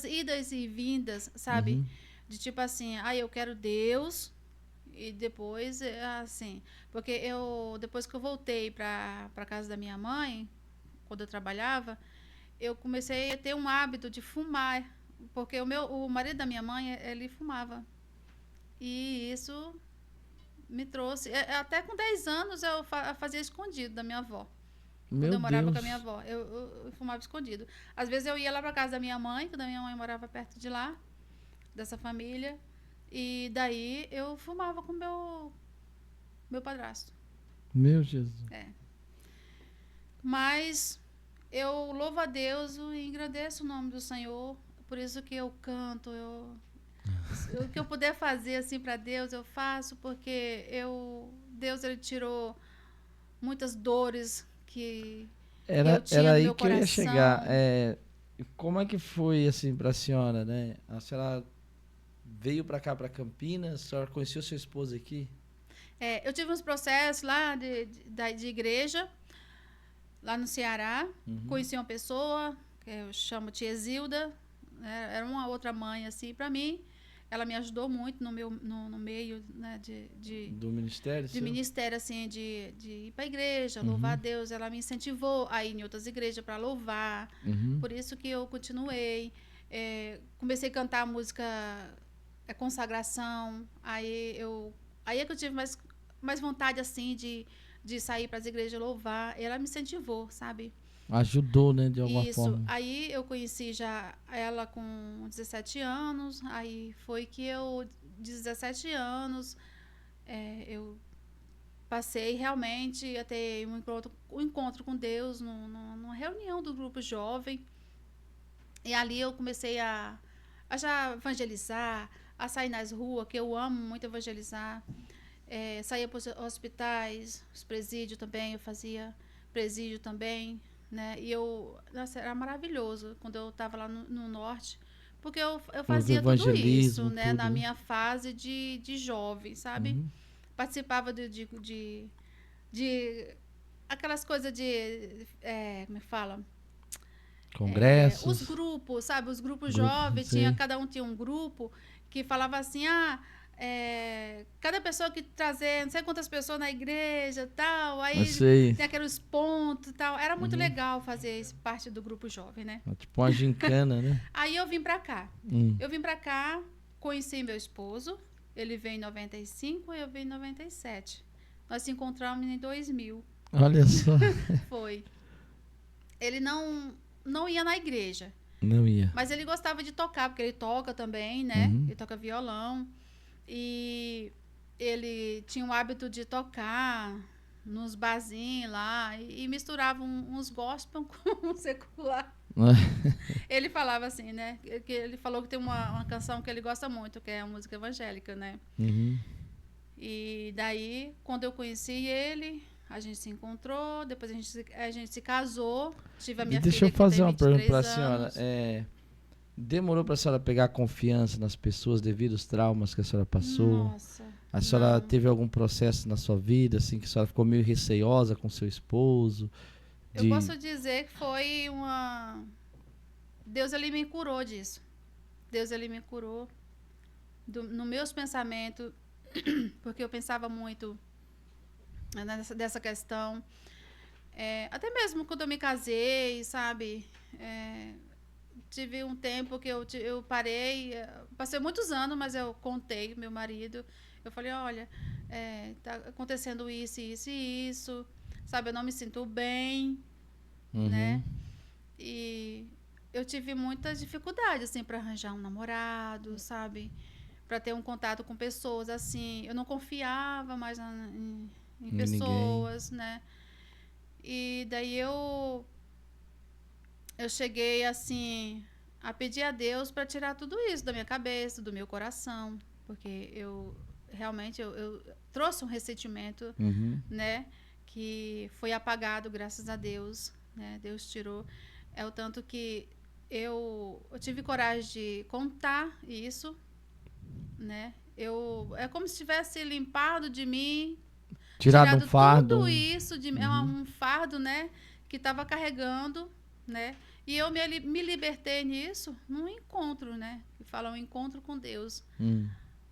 idas e vindas, sabe? Uhum. De tipo assim, eu quero Deus e depois, assim, porque depois que eu voltei para casa da minha mãe, quando eu trabalhava, eu comecei a ter um hábito de fumar, porque o marido da minha mãe, ele fumava. E isso me trouxe, até com 10 anos eu fazia escondido da minha avó. Quando Meu eu morava com a minha Deus. avó, eu fumava escondido. Às vezes eu ia lá para casa da minha mãe, quando a minha mãe morava perto de lá, dessa família, e daí eu fumava com meu padrasto. Meu Jesus. Mas eu louvo a Deus e engrandeço o nome do Senhor, por isso que eu canto, o que eu puder fazer assim para Deus, eu faço, porque Deus ele tirou muitas dores que Era no aí meu que eu ia coração. chegar. Como é que foi, assim, pra senhora, né? A senhora veio pra cá, pra Campinas, a senhora conheceu sua esposa aqui? Eu tive uns processos lá de igreja, lá no Ceará. Uhum. Conheci uma pessoa, que eu chamo Tia Zilda, né? Era uma outra mãe, assim, para mim. Ela me ajudou muito no meio, né, Do ministério de seu? ministério, assim, de ir para a igreja, louvar a Uhum. Deus. Ela me incentivou a ir em outras igrejas para louvar. Uhum. Por isso que eu continuei. Comecei a cantar a música consagração. Aí é que eu tive mais vontade, assim, de sair para as igrejas louvar. Ela me incentivou, sabe? Ajudou, né, de alguma Isso. forma. Aí eu conheci já ela com 17 anos. Aí foi que eu, de 17 anos, eu passei realmente a ter um encontro com Deus numa reunião do grupo jovem. E ali eu comecei a já evangelizar, a sair nas ruas, que eu amo muito evangelizar. Saía para os hospitais, os presídios também, eu fazia presídio também, né? Nossa, era maravilhoso quando eu estava lá no norte, porque eu Houve fazia tudo isso, evangelismo, né? Na tudo, né? minha fase de jovem, sabe? Uhum. Participava de aquelas coisas como é que fala? Os Congressos, grupos, sabe? Os grupos grupos, não jovens, sei. cada um tinha um grupo que falava assim, cada pessoa que trazer não sei quantas pessoas na igreja, tal, Não aí sei. tem aqueles pontos, tal. Era muito Uhum. legal fazer parte do grupo jovem, né? É tipo uma gincana, né? Aí eu vim pra cá. Hum. Eu vim pra cá, conheci meu esposo, ele veio em 95 e eu vim em 97. Nós se encontramos em 2000. Olha só. Foi. Ele não ia na igreja, Não ia. mas ele gostava de tocar, porque ele toca também, né? Uhum. Ele toca violão. E ele tinha o hábito de tocar nos barzinhos lá e misturava uns gospel com um secular. Ele falava assim, né? Que ele falou que tem uma canção que ele gosta muito, que é a música evangélica, né? Uhum. E daí, quando eu conheci ele, a gente se encontrou, depois a gente se casou. Tive a E minha deixa eu filha que tem fazer uma pergunta 23 para a senhora. anos. Demorou para a senhora pegar confiança nas pessoas devido aos traumas que a senhora passou? Nossa, A senhora não. teve algum processo na sua vida, assim, que a senhora ficou meio receosa com seu esposo? Eu posso dizer que foi uma... Deus, ele me curou disso. Deus, ele me curou no meus pensamentos, porque eu pensava muito dessa questão. Até mesmo quando eu me casei, sabe? Tive um tempo que eu parei, passei muitos anos, mas eu contei meu marido. Eu falei, olha, tá acontecendo isso, isso e isso, sabe? Eu não me sinto bem, Uhum. né? E eu tive muita dificuldade, assim, para arranjar um namorado, sabe? Para ter um contato com pessoas, assim. Eu não confiava mais em Ninguém. pessoas, né? E daí eu cheguei, assim, a pedir a Deus para tirar tudo isso da minha cabeça, do meu coração. Porque realmente eu trouxe um ressentimento, Uhum. né? Que foi apagado, graças a Deus, né? Deus tirou. É o tanto que eu tive coragem de contar isso, né? É como se tivesse limpado de mim, Tirado um tirado fardo. tudo isso de mim, Uhum. um fardo, né? Que estava carregando, né? E eu me libertei nisso num encontro, né? Que fala um encontro com Deus.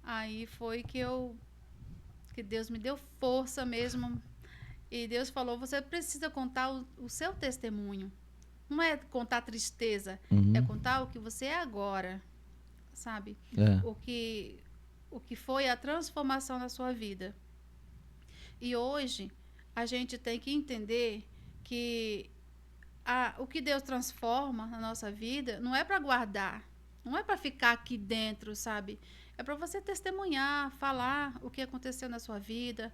Aí foi que Deus me deu força mesmo. E Deus falou, você precisa contar o seu testemunho. Não é contar tristeza, é Uhum. contar o que você é agora, sabe? É. O que foi a transformação na sua vida. E hoje, a gente tem que entender que o que Deus transforma na nossa vida não é para guardar, não é para ficar aqui dentro, sabe? É para você testemunhar, falar o que aconteceu na sua vida,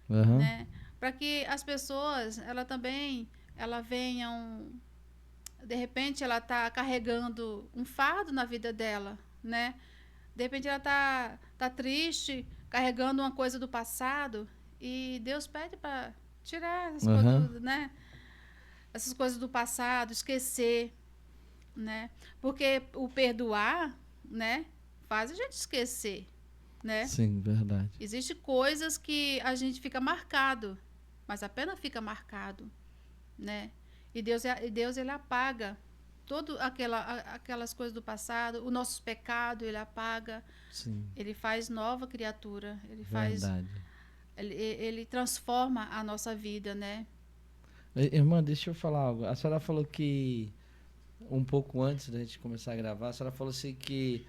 Uhum. né? Para que as pessoas, ela venham, de repente ela está carregando um fardo na vida dela, né? De repente ela tá triste, carregando uma coisa do passado, e Deus pede para tirar as Uhum. coisas, né? essas coisas do passado, esquecer, né? Porque o perdoar, né, faz a gente esquecer, né? Sim, verdade. Existem coisas que a gente fica marcado, mas apenas fica marcado, né? E Deus ele apaga aquelas coisas do passado, os nossos pecados, ele apaga, Sim, ele faz nova criatura, verdade. ele transforma a nossa vida, né? Irmã, deixa eu falar algo. A senhora falou que, um pouco antes da gente começar a gravar, a senhora falou assim que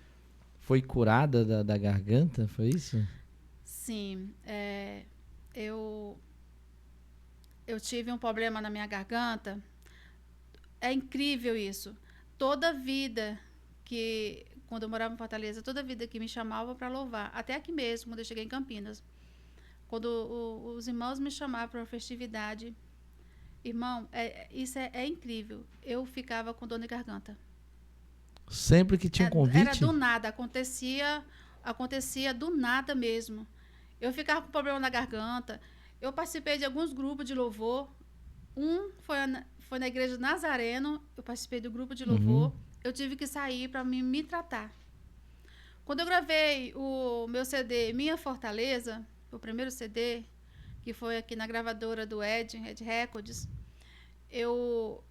foi curada da garganta, foi isso? Sim, eu, eu tive um problema na minha garganta. É incrível isso. Toda vida quando eu morava em Fortaleza, toda vida que me chamavam para louvar, até aqui mesmo, quando eu cheguei em Campinas, quando os irmãos me chamavam para uma festividade, irmão, isso é incrível. Eu ficava com dor de garganta. Sempre que tinha um Era convite? do nada, acontecia do nada mesmo. Eu ficava com problema na garganta. Eu participei de alguns grupos de louvor. Foi na igreja Nazareno, eu participei do grupo de louvor. Uhum. Eu tive que sair para me tratar. Quando eu gravei o meu CD Minha Fortaleza, o primeiro CD, que foi aqui na gravadora do Ed Records, eu,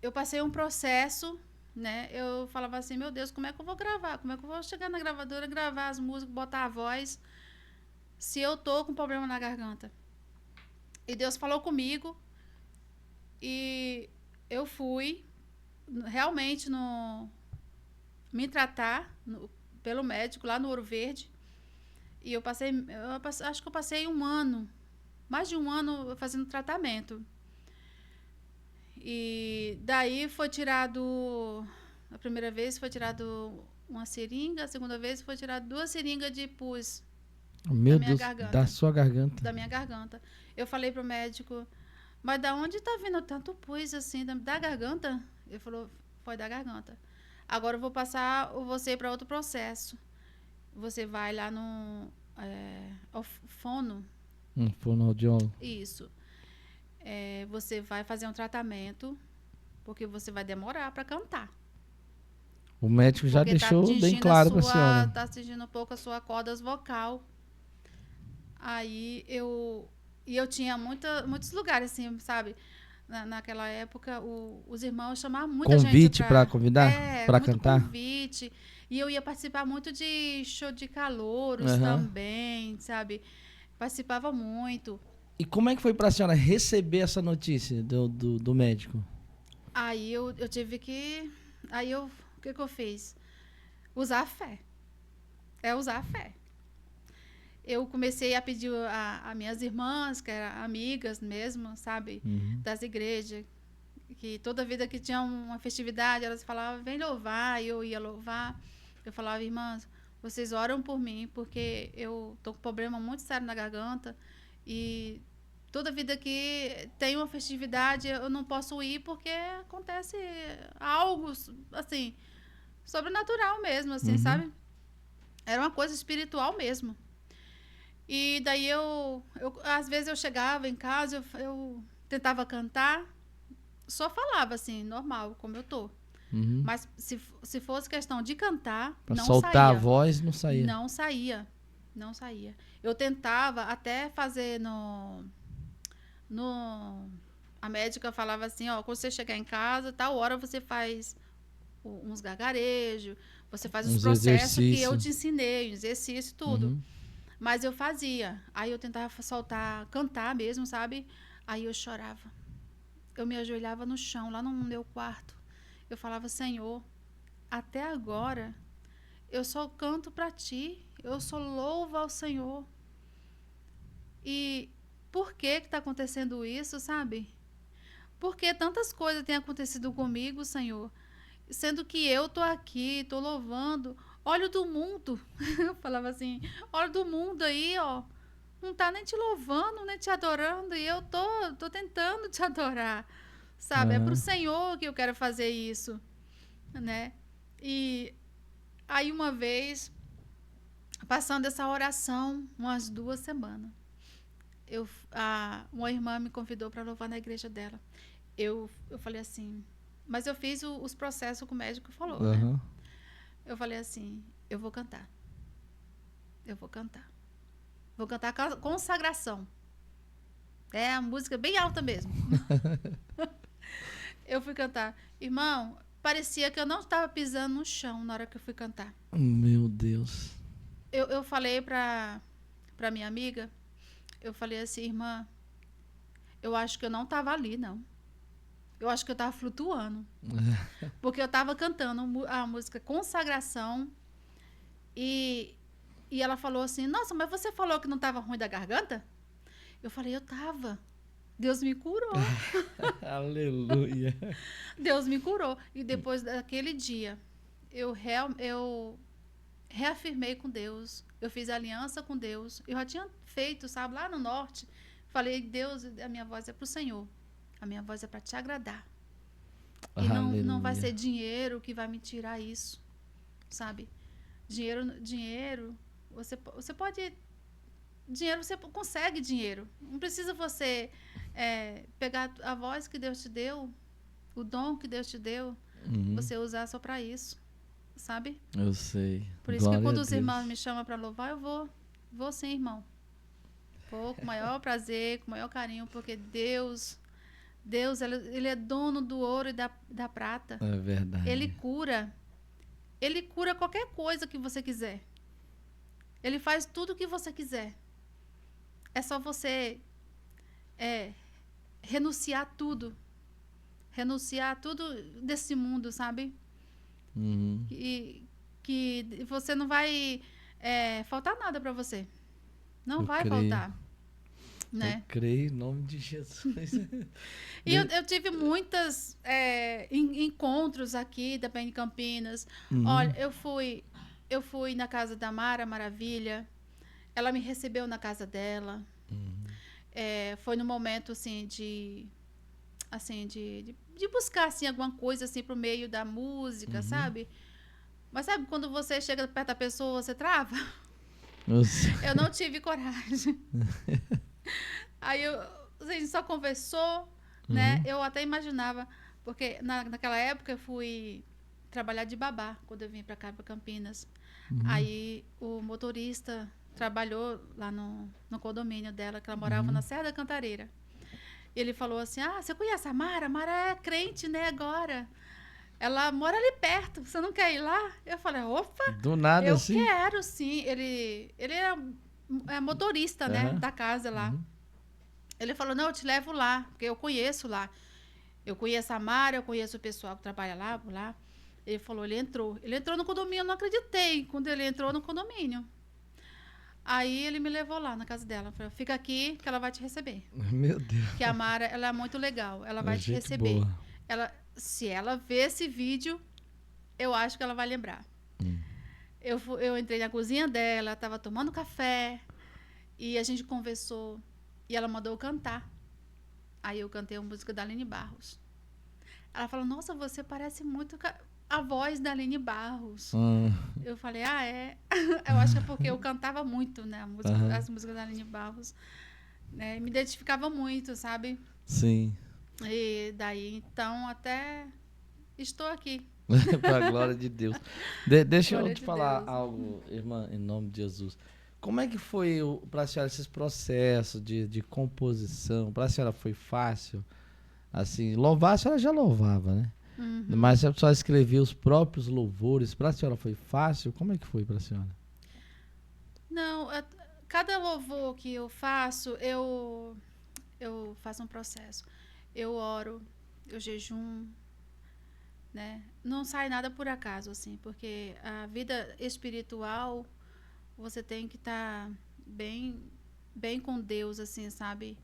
eu passei um processo, né? Eu falava assim, meu Deus, como é que eu vou gravar? Como é que eu vou chegar na gravadora, gravar as músicas, botar a voz, se eu tô com problema na garganta? E Deus falou comigo e eu fui realmente me tratar pelo médico lá no Ouro Verde. E acho que eu passei um ano, mais de um ano fazendo tratamento. E daí foi tirado, a primeira vez foi tirado uma seringa, a segunda vez foi tirado 2 seringas de pus da Meu minha Deus, da garganta. sua garganta. Da minha garganta. Eu falei pro médico, mas da onde tá vindo tanto pus assim, da garganta? Ele falou, foi da garganta. Agora eu vou passar você para outro processo. Você vai lá no fono. Fonoaudiólogo. Isso. Você vai fazer um tratamento, porque você vai demorar para cantar. O médico já Porque deixou bem claro para a senhora. tá atingindo um pouco a sua cordas vocal. Aí eu tinha muitos lugares, assim, sabe? Naquela época, os irmãos chamavam muita gente Convite para convidar? Para muito cantar? convite. E eu ia participar muito de show de calouros Aham. também, sabe? Participava muito. E como é que foi para a senhora receber essa notícia do médico? Aí eu tive que. O que eu fiz? Usar a fé. Usar a fé. Eu comecei a pedir a minhas irmãs, que eram amigas mesmo, sabe? Uhum. Das igrejas, que toda vida que tinha uma festividade, elas falavam, vem louvar, e eu ia louvar. Eu falava, irmãs, vocês oram por mim, porque eu tô com problema muito sério na garganta, e toda vida que tem uma festividade, eu não posso ir, porque acontece algo, assim, sobrenatural mesmo, assim, Uhum. sabe? Era uma coisa espiritual mesmo. E daí às vezes eu chegava em casa, eu tentava cantar, só falava assim, normal, como eu tô. Uhum. Mas se fosse questão de cantar, Pra não soltar saía. a voz, não saía. Não saía. Não saía. Eu tentava até fazer a médica falava assim, ó, quando você chegar em casa, tal hora você faz uns gargarejos, você faz os processos que eu te ensinei, exercício, tudo. Uhum. Mas eu fazia. Aí eu tentava cantar mesmo, sabe? Aí eu chorava. Eu me ajoelhava no chão, lá no meu quarto. Eu falava, Senhor, até agora eu só canto para ti. Eu só louvo ao Senhor. E por que está acontecendo isso, sabe? Porque tantas coisas têm acontecido comigo, Senhor. Sendo que eu tô aqui, tô louvando. Olha o do mundo. Eu falava assim, olha do mundo aí, ó. Não tá nem te louvando, nem te adorando. E eu tô tentando te adorar. Sabe? É pro Senhor que eu quero fazer isso. Né? E aí uma vez, passando essa oração, umas 2 semanas, uma irmã me convidou para louvar na igreja dela. eu falei assim, mas eu fiz os processos que o médico falou, né? Aham. Eu falei assim, eu vou cantar. Eu vou cantar. Vou cantar consagração. É a música bem alta mesmo. Eu fui cantar. Irmão, parecia que eu não estava pisando no chão na hora que eu fui cantar. Meu Deus. Eu falei pra minha amiga, eu falei assim, irmã, eu acho que eu não estava ali, não. Eu acho que eu estava flutuando. Porque eu estava cantando a música Consagração e ela falou assim, nossa, mas você falou que não estava ruim da garganta? Eu falei, eu estava. Deus me curou. Aleluia. Deus me curou. E depois daquele dia, eu reafirmei com Deus. Eu fiz aliança com Deus. Eu já tinha feito, sabe, lá no norte. Falei, Deus, a minha voz é para o Senhor. A minha voz é para te agradar. E não vai ser dinheiro que vai me tirar isso, sabe? Dinheiro, você pode... Dinheiro, você consegue dinheiro. Não precisa você pegar a voz que Deus te deu, o dom que Deus te deu, você usar só para isso, sabe? Eu sei. Por isso que quando os irmãos me chamam para louvar, eu vou sim, irmão. Vou com o maior prazer, com o maior carinho, porque Deus, ele é dono do ouro e da prata. É verdade. Ele cura qualquer coisa que você quiser. Ele faz tudo o que você quiser. É só você renunciar tudo desse mundo, sabe? Que você não vai faltar nada para você. Não vai faltar. Né? Eu creio em nome de Jesus. E eu tive muitos encontros aqui também em Campinas. Olha, eu fui na casa da Mara Maravilha. Ela me recebeu na casa dela. Foi no momento assim de buscar assim alguma coisa assim pro meio da música, sabe? Mas sabe quando você chega perto da pessoa, você trava? Eu não tive coragem. Aí a gente só conversou, né? Eu até imaginava, porque naquela época eu fui trabalhar de babá quando eu vim para cá, para Campinas. Aí o motorista trabalhou lá no condomínio dela, que ela morava na Serra da Cantareira. E ele falou assim, você conhece a Mara? A Mara é crente, né, agora. Ela mora ali perto, você não quer ir lá? Eu falei, opa, do nada assim? Eu quero, sim. Ele é motorista, né, da casa lá. Ele falou, não, eu te levo lá, porque eu conheço lá. Eu conheço a Mara, eu conheço o pessoal que trabalha lá, por lá. Ele falou, ele entrou no condomínio, eu não acreditei quando ele entrou no condomínio. Aí ele me levou lá na casa dela. Falou, fica aqui que ela vai te receber. Meu Deus. Que a Mara, ela é muito legal. Ela vai te receber. Se ela ver esse vídeo, eu acho que ela vai lembrar. Eu entrei na cozinha dela, estava tomando café. E a gente conversou. E ela mandou eu cantar. Aí eu cantei a música da Aline Barros. Ela falou, nossa, você parece muito a voz da Aline Barros. Eu falei, é? Eu acho que é porque eu cantava muito, né? As músicas da Aline Barros. Né? Me identificava muito, sabe? Sim. E daí, então, até estou aqui. Para a glória de Deus. Deixa eu te falar algo, irmã, em nome de Jesus. Como é que foi para a senhora esses processos de composição? Para a senhora foi fácil? Assim, louvar, a senhora já louvava, né? Mas a senhora escrevia os próprios louvores. Para a senhora foi fácil? Como é que foi para a senhora? Não, cada louvor que eu faço, eu faço um processo. Eu oro, eu jejum, né? Não sai nada por acaso, assim, porque a vida espiritual, você tem que estar bem com Deus, assim, sabe?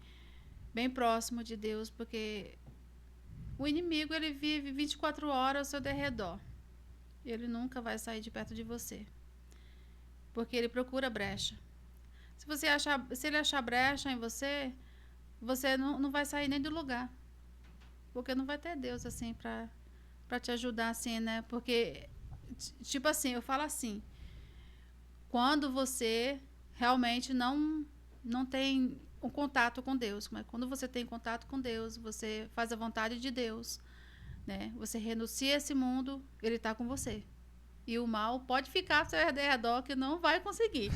Bem próximo de Deus, porque o inimigo, ele vive 24 horas ao seu derredor. Ele nunca vai sair de perto de você. Porque ele procura brecha. Se ele achar brecha em você, você não vai sair nem do lugar. Porque não vai ter Deus, assim, pra te ajudar, assim, né? Porque, tipo assim, eu falo assim, quando você realmente não tem um contato com Deus. Mas quando você tem contato com Deus, você faz a vontade de Deus, né? Você renuncia a esse mundo, ele está com você. E o mal pode ficar ao seu redor que não vai conseguir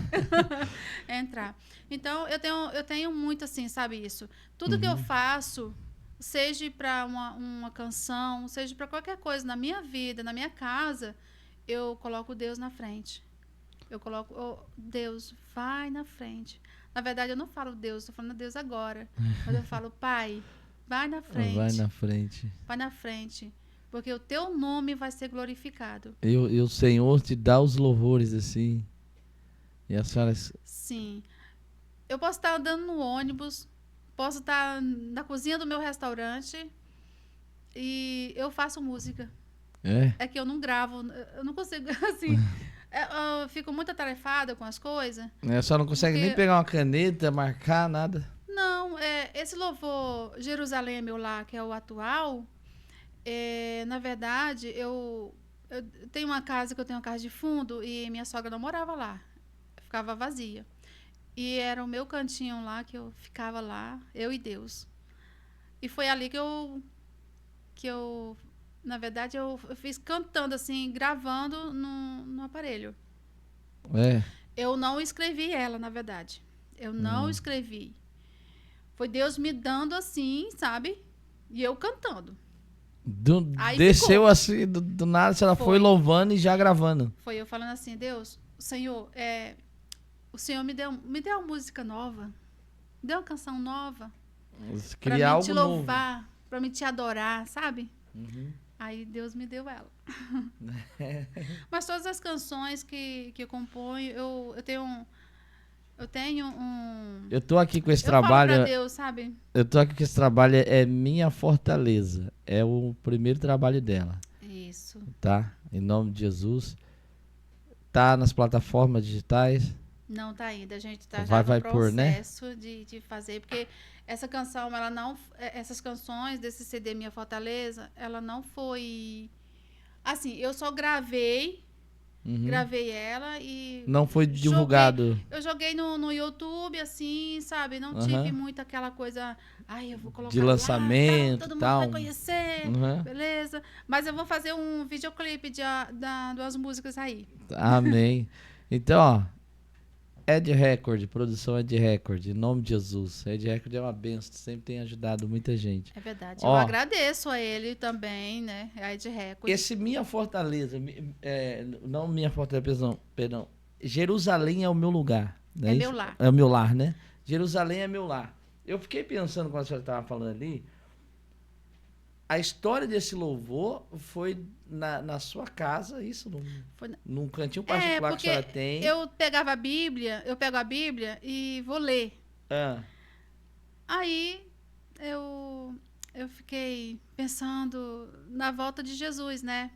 entrar. Então, eu tenho muito assim, sabe isso? Tudo que eu faço, seja para uma canção, seja para qualquer coisa na minha vida, na minha casa, eu coloco Deus na frente. Eu coloco, Deus, vai na frente. Na verdade, eu não falo Deus, estou falando Deus agora. Mas eu falo, Pai, vai na frente. Vai na frente. Vai na frente. Porque o teu nome vai ser glorificado. E o Senhor te dá os louvores, assim. E a senhora... Sim. Eu posso estar andando no ônibus, posso estar na cozinha do meu restaurante e eu faço música. É que eu não gravo, eu não consigo, assim... Eu fico muito atarefada com as coisas. A senhora não consegue nem pegar uma caneta, marcar, nada? Não, esse louvor Jerusalém é meu lar, que é o atual... na verdade, eu tenho uma casa que eu tenho uma casa de fundo e minha sogra não morava lá, ficava vazia. E era o meu cantinho lá que eu ficava lá, eu e Deus. E foi ali que eu na verdade, eu fiz cantando assim, gravando no aparelho. Eu não escrevi ela, na verdade. Eu não escrevi. Foi Deus me dando assim, sabe? E eu cantando. Desceu ficou. Assim, do nada, se ela foi louvando e já gravando. Foi eu falando assim, Deus, Senhor, o Senhor me deu uma música nova, me deu uma canção nova, para me te louvar, para me te adorar, sabe? Aí Deus me deu ela. Mas todas as canções que eu componho, eu tenho um... Eu tô aqui com esse trabalho... falo pra Deus, sabe? Eu tô aqui com esse trabalho, é Minha Fortaleza. É o primeiro trabalho dela. Isso. Tá? Em nome de Jesus. Tá nas plataformas digitais? Não tá ainda. A gente tá já no processo pôr, né? de fazer, porque essa canção, ela não... Essas canções desse CD Minha Fortaleza, ela não foi... Assim, eu só gravei... Gravei ela e... Não foi divulgado. Eu joguei no YouTube, assim, sabe? Não tive muito aquela coisa... Ai, eu vou colocar de lançamento, lá, todo mundo vai conhecer, beleza? Mas eu vou fazer um videoclipe das músicas aí. Amém. Então, ó... Ed Record, produção Ed Record, em nome de Jesus. Ed Record é uma benção, sempre tem ajudado muita gente. É verdade. Eu agradeço a ele também, né? A Ed Record. Esse Minha Fortaleza, não Minha Fortaleza, perdão. Jerusalém é o meu lugar. Né? É meu lar. É o meu lar, né? Jerusalém é meu lar. Eu fiquei pensando quando a senhora estava falando ali, a história desse louvor foi na sua casa, isso? Num cantinho particular que a senhora tem? Eu pego a Bíblia e vou ler. Aí eu fiquei pensando na volta de Jesus, né?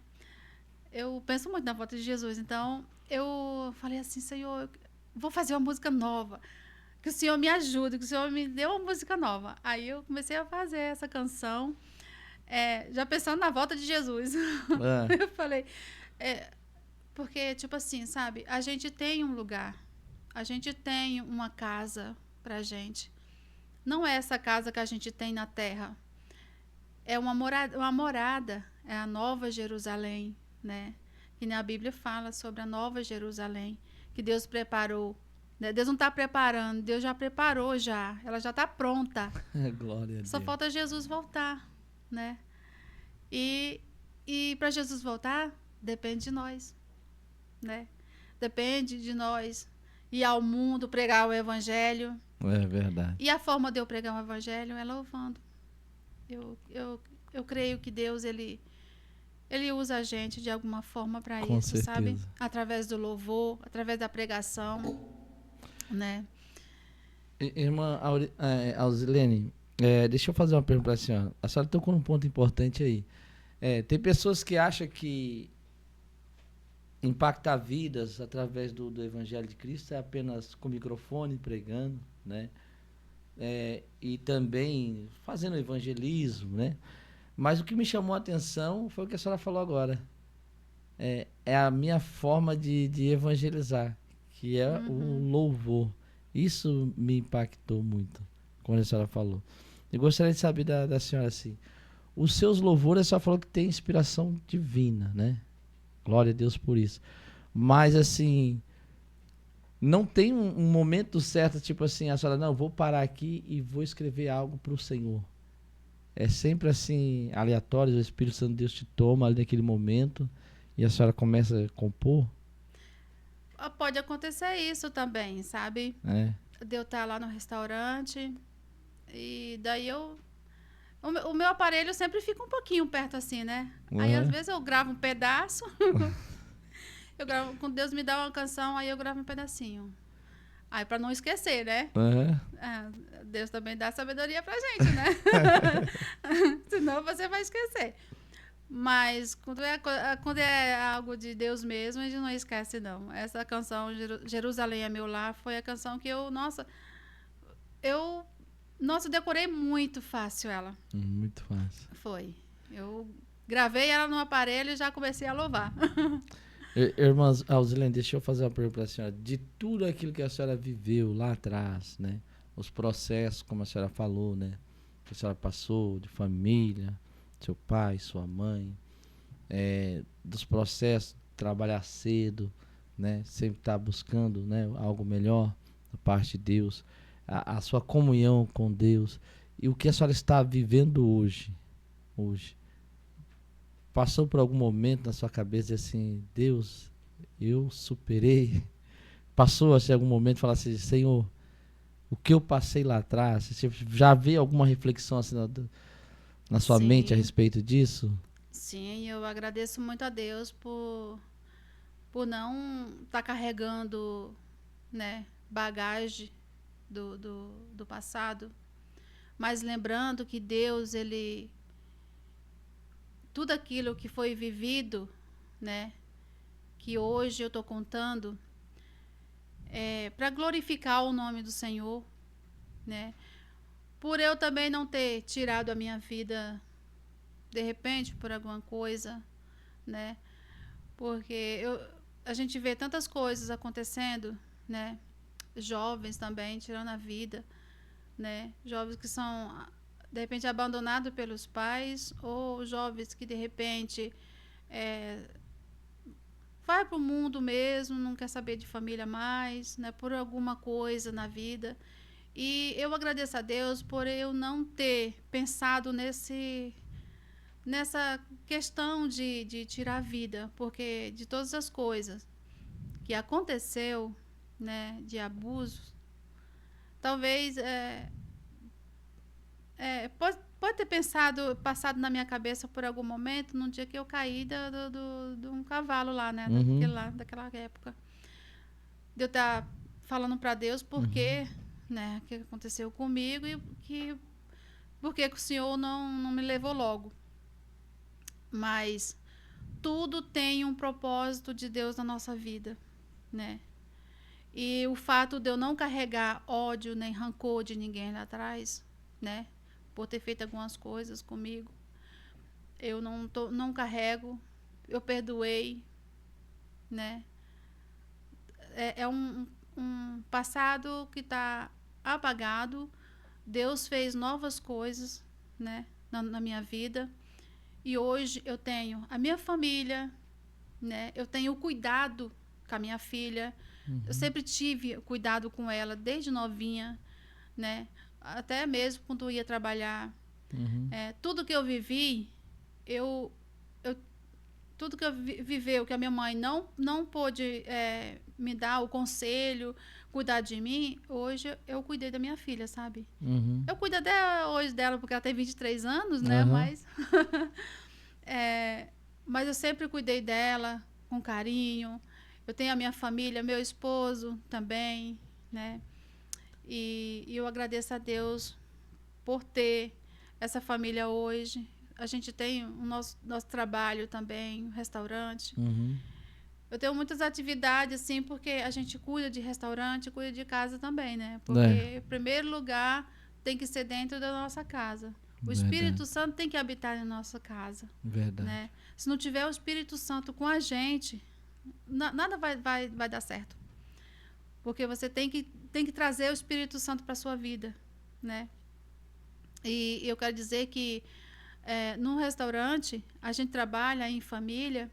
Eu penso muito na volta de Jesus. Então, eu falei assim, Senhor, eu vou fazer uma música nova. Que o Senhor me ajude, que o Senhor me dê uma música nova. Aí eu comecei a fazer essa canção. Já pensando na volta de Jesus. Eu falei, porque, tipo assim, sabe, a gente tem um lugar, a gente tem uma casa pra gente. Não é essa casa que a gente tem na terra. É uma morada, é a Nova Jerusalém, né? Que na Bíblia fala sobre a Nova Jerusalém, que Deus preparou. Né? Deus não está preparando, Deus já preparou já, ela já está pronta. Glória a Deus. Só falta Jesus voltar. Né? E para Jesus voltar, depende de nós, né? Depende de nós ir ao mundo pregar o evangelho. É verdade. E a forma de eu pregar o evangelho é louvando. Eu creio que Deus ele usa a gente de alguma forma para isso, certeza. Sabe? Através do louvor, através da pregação, né? Irmã Ausilene, deixa eu fazer uma pergunta para a senhora. A senhora tocou num ponto importante aí. Tem pessoas que acham que impactar vidas através do Evangelho de Cristo é apenas com microfone, pregando, né? E também fazendo evangelismo, né? Mas o que me chamou a atenção foi o que a senhora falou agora. É a minha forma de evangelizar, que é o louvor. Isso me impactou muito. como a senhora falou. Eu gostaria de saber da senhora assim, os seus louvores, a senhora falou que tem inspiração divina, né? Glória a Deus por isso. Mas assim, não tem um momento certo, tipo assim, a senhora, não, vou parar aqui e vou escrever algo para o Senhor. É sempre assim, aleatório, o Espírito Santo de Deus te toma ali naquele momento e a senhora começa a compor? Pode acontecer isso também, sabe? É. De eu estar lá no restaurante e daí o meu aparelho sempre fica um pouquinho perto assim, né? Aí às Uhum. vezes eu gravo um pedaço, eu gravo, quando Deus me dá uma canção, aí eu gravo um pedacinho. Aí para não esquecer, né? Uhum. Deus também dá sabedoria pra gente, né? Senão você vai esquecer. Mas quando é algo de Deus mesmo, a gente não esquece, não. Essa canção, Jerusalém é meu lar, foi a canção que eu, nossa, decorei muito fácil ela. Muito fácil. Foi. Eu gravei ela no aparelho e já comecei a louvar. Irmãs Alzilene, deixa eu fazer uma pergunta para a senhora. De tudo aquilo que a senhora viveu lá atrás, né? Os processos, como a senhora falou, né? Que a senhora passou de família, seu pai, sua mãe, dos processos, trabalhar cedo, né? Sempre estar buscando, né? Algo melhor da parte de Deus, a sua comunhão com Deus e o que a senhora está vivendo hoje. Passou por algum momento na sua cabeça assim, Deus, eu superei? Passou assim, algum momento e falar assim, Senhor, o que eu passei lá atrás? Você já vê alguma reflexão assim na sua mente a Sim, respeito disso? sim, eu agradeço muito a Deus por não estar carregando, né, bagagem do passado. Mas lembrando que Deus, tudo aquilo que foi vivido, né, que hoje eu estou contando, é para glorificar o nome do Senhor, né? Por eu também não ter tirado a minha vida de repente por alguma coisa, né? Porque a gente vê tantas coisas acontecendo, né? Jovens também tirando a vida, né? Jovens que são de repente abandonados pelos pais ou jovens que de repente vai para o mundo mesmo, não quer saber de família mais, né? Por alguma coisa na vida. E eu agradeço a Deus por eu não ter pensado nessa questão de tirar a vida, porque de todas as coisas que aconteceu, né, de abusos, talvez pode ter passado na minha cabeça por algum momento, num dia que eu caí de um cavalo lá, né, Uhum, daquela época. De eu estar falando para Deus por uhum, quê, né, o que aconteceu comigo e por que o Senhor não me levou logo. Mas tudo tem um propósito de Deus na nossa vida, né? E o fato de eu não carregar ódio nem rancor de ninguém lá atrás, né? Por ter feito algumas coisas comigo, eu não carrego, eu perdoei, né? É um passado que está apagado. Deus fez novas coisas, né? Na minha vida. E hoje eu tenho a minha família, né? Eu tenho cuidado com a minha filha. Eu uhum, sempre tive cuidado com ela desde novinha, né? Até mesmo quando eu ia trabalhar. uhum, Tudo que eu vivi, eu, eu tudo que eu viveu que a minha mãe não pôde me dar o conselho, cuidar de mim, hoje eu cuidei da minha filha, sabe? uhum, Eu cuido até hoje dela porque ela tem 23 anos, né? uhum, É, mas eu sempre cuidei dela com carinho. Eu tenho a minha família, meu esposo também, né? E eu agradeço a Deus por ter essa família hoje. A gente tem o nosso trabalho também, o restaurante. uhum. Eu tenho muitas atividades, assim, porque a gente cuida de restaurante, cuida de casa também, né? É, Porque, em primeiro lugar, tem que ser dentro da nossa casa. O verdade, Espírito Santo tem que habitar na nossa casa, verdade. né? Se não tiver o Espírito Santo com a gente, nada vai dar certo. Porque você tem que trazer o Espírito Santo para sua vida, né? E eu quero dizer que num restaurante a gente trabalha em família,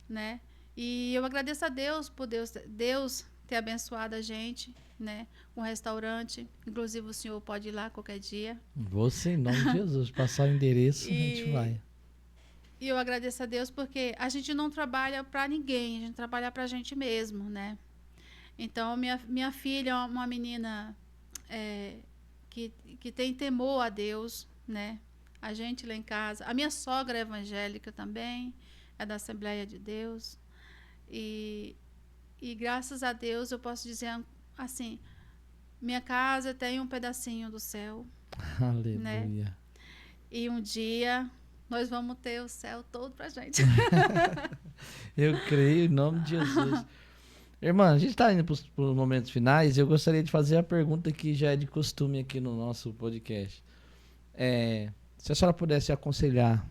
né? E eu agradeço a Deus por Deus ter abençoado a gente, né? Com um restaurante. Inclusive o senhor pode ir lá qualquer dia. Você, em nome de Jesus, passar o endereço, a gente E, vai. e eu agradeço a Deus porque a gente não trabalha para ninguém, a gente trabalha para a gente mesmo, né? Então, minha filha é uma menina que tem temor a Deus, né? A gente lá em casa. A minha sogra é evangélica também, é da Assembleia de Deus. E, e graças a Deus eu posso dizer assim, minha casa tem um pedacinho do céu, né? Aleluia. E um dia nós vamos ter o céu todo pra gente. Eu creio em nome de Jesus. Irmã, a gente está indo para os momentos finais e eu gostaria de fazer a pergunta que já é de costume aqui no nosso podcast. Se a senhora pudesse aconselhar,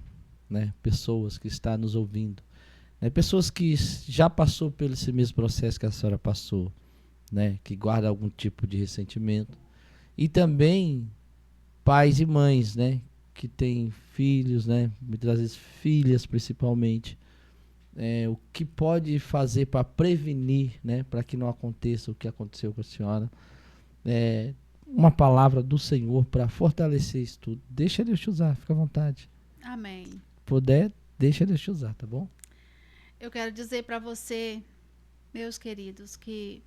né, pessoas que estão nos ouvindo, né, pessoas que já passou pelo esse mesmo processo que a senhora passou, né, que guarda algum tipo de ressentimento, e também pais e mães, né, que têm filhos, né, muitas vezes filhas principalmente, o que pode fazer para prevenir, né, para que não aconteça o que aconteceu com a senhora. Uma palavra do Senhor para fortalecer isso tudo. Deixa Deus te usar, fica à vontade. Amém. Puder, deixa Deus te usar, tá bom? Eu quero dizer para você, meus queridos, que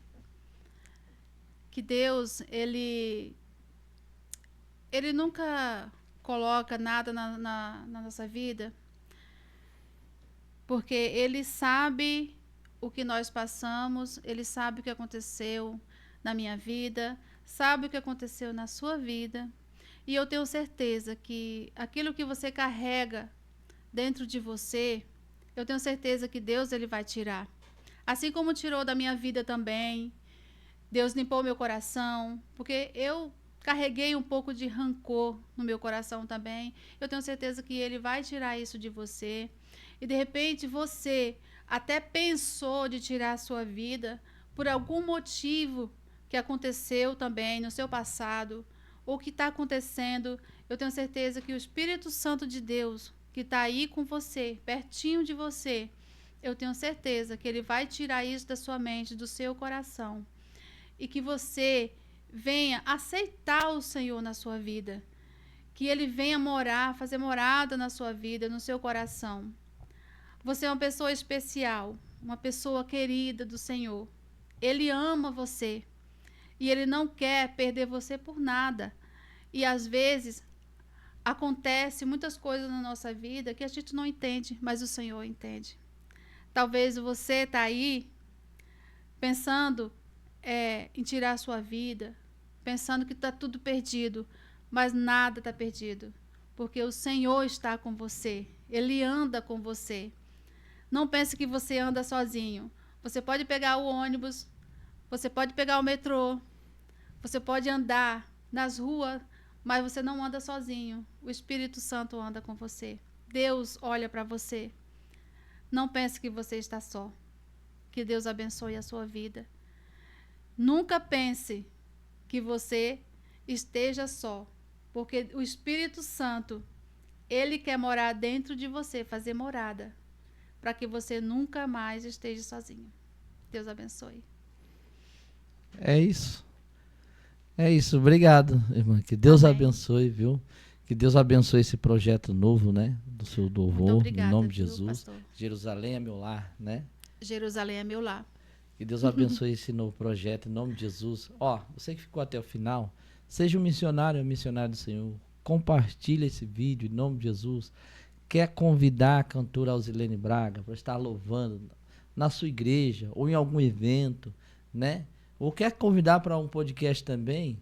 Deus, ele nunca coloca nada na nossa vida, porque ele sabe o que nós passamos, ele sabe o que aconteceu na minha vida, sabe o que aconteceu na sua vida, e eu tenho certeza que aquilo que você carrega dentro de você, eu tenho certeza que Deus ele vai tirar. Assim como tirou da minha vida também, Deus limpou meu coração, porque eu carreguei um pouco de rancor no meu coração também. Eu tenho certeza que ele vai tirar isso de você. E de repente você até pensou de tirar a sua vida por algum motivo que aconteceu também no seu passado, ou que está acontecendo. Eu tenho certeza que o Espírito Santo de Deus, que está aí com você, pertinho de você, eu tenho certeza que ele vai tirar isso da sua mente, do seu coração. E que você venha aceitar o Senhor na sua vida. Que ele venha morar, fazer morada na sua vida, no seu coração. Você é uma pessoa especial, uma pessoa querida do Senhor. Ele ama você. E ele não quer perder você por nada. E às vezes acontece muitas coisas na nossa vida que a gente não entende, mas o Senhor entende. Talvez você está aí pensando em tirar a sua vida, pensando que está tudo perdido, mas nada está perdido, porque o Senhor está com você, Ele anda com você. Não pense que você anda sozinho. Você pode pegar o ônibus, você pode pegar o metrô, você pode andar nas ruas, mas você não anda sozinho. O Espírito Santo anda com você. Deus olha para você. Não pense que você está só. Que Deus abençoe a sua vida. Nunca pense que você esteja só, porque o Espírito Santo, ele quer morar dentro de você, fazer morada, para que você nunca mais esteja sozinho. Deus abençoe. É isso. É isso. Obrigado, irmã. Que Deus Amém. abençoe, viu? Que Deus abençoe esse projeto novo, né? Do seu louvor, em nome de Jesus. Pastor? Jerusalém é meu lar, né? Jerusalém é meu lar. Que Deus abençoe esse novo projeto, em nome de Jesus. Você que ficou até o final, seja um missionário ou missionária do Senhor. Compartilhe esse vídeo, em nome de Jesus. Quer convidar a cantora Alzilene Braga para estar louvando na sua igreja ou em algum evento, né? Ou quer convidar para um podcast também,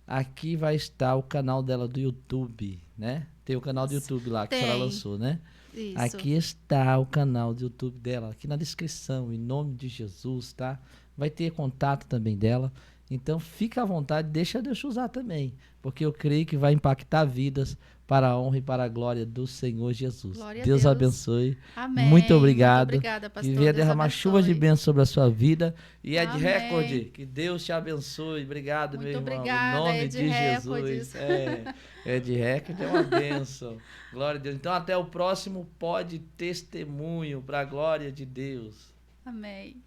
aqui vai estar o canal dela do YouTube, né? Tem o canal do YouTube lá que a senhora lançou, né? Isso. Aqui está o canal do YouTube dela, aqui na descrição, em nome de Jesus, tá? Vai ter contato também dela. Então, fica à vontade, deixa Deus te usar também, porque eu creio que vai impactar vidas para a honra e para a glória do Senhor Jesus. Glória a Deus Deus. abençoe. Amém. Muito obrigado. Muito obrigada, pastor. Que venha Deus derramar abençoe. chuvas de bênção sobre a sua vida. E Ed Amém. Record, que Deus te abençoe. Obrigado, Muito meu irmão. obrigada, Em nome Ed de Records. Jesus. Ed Record é uma bênção. Glória a Deus. Então, até o próximo Pod Testemunho, para a glória de Deus. Amém.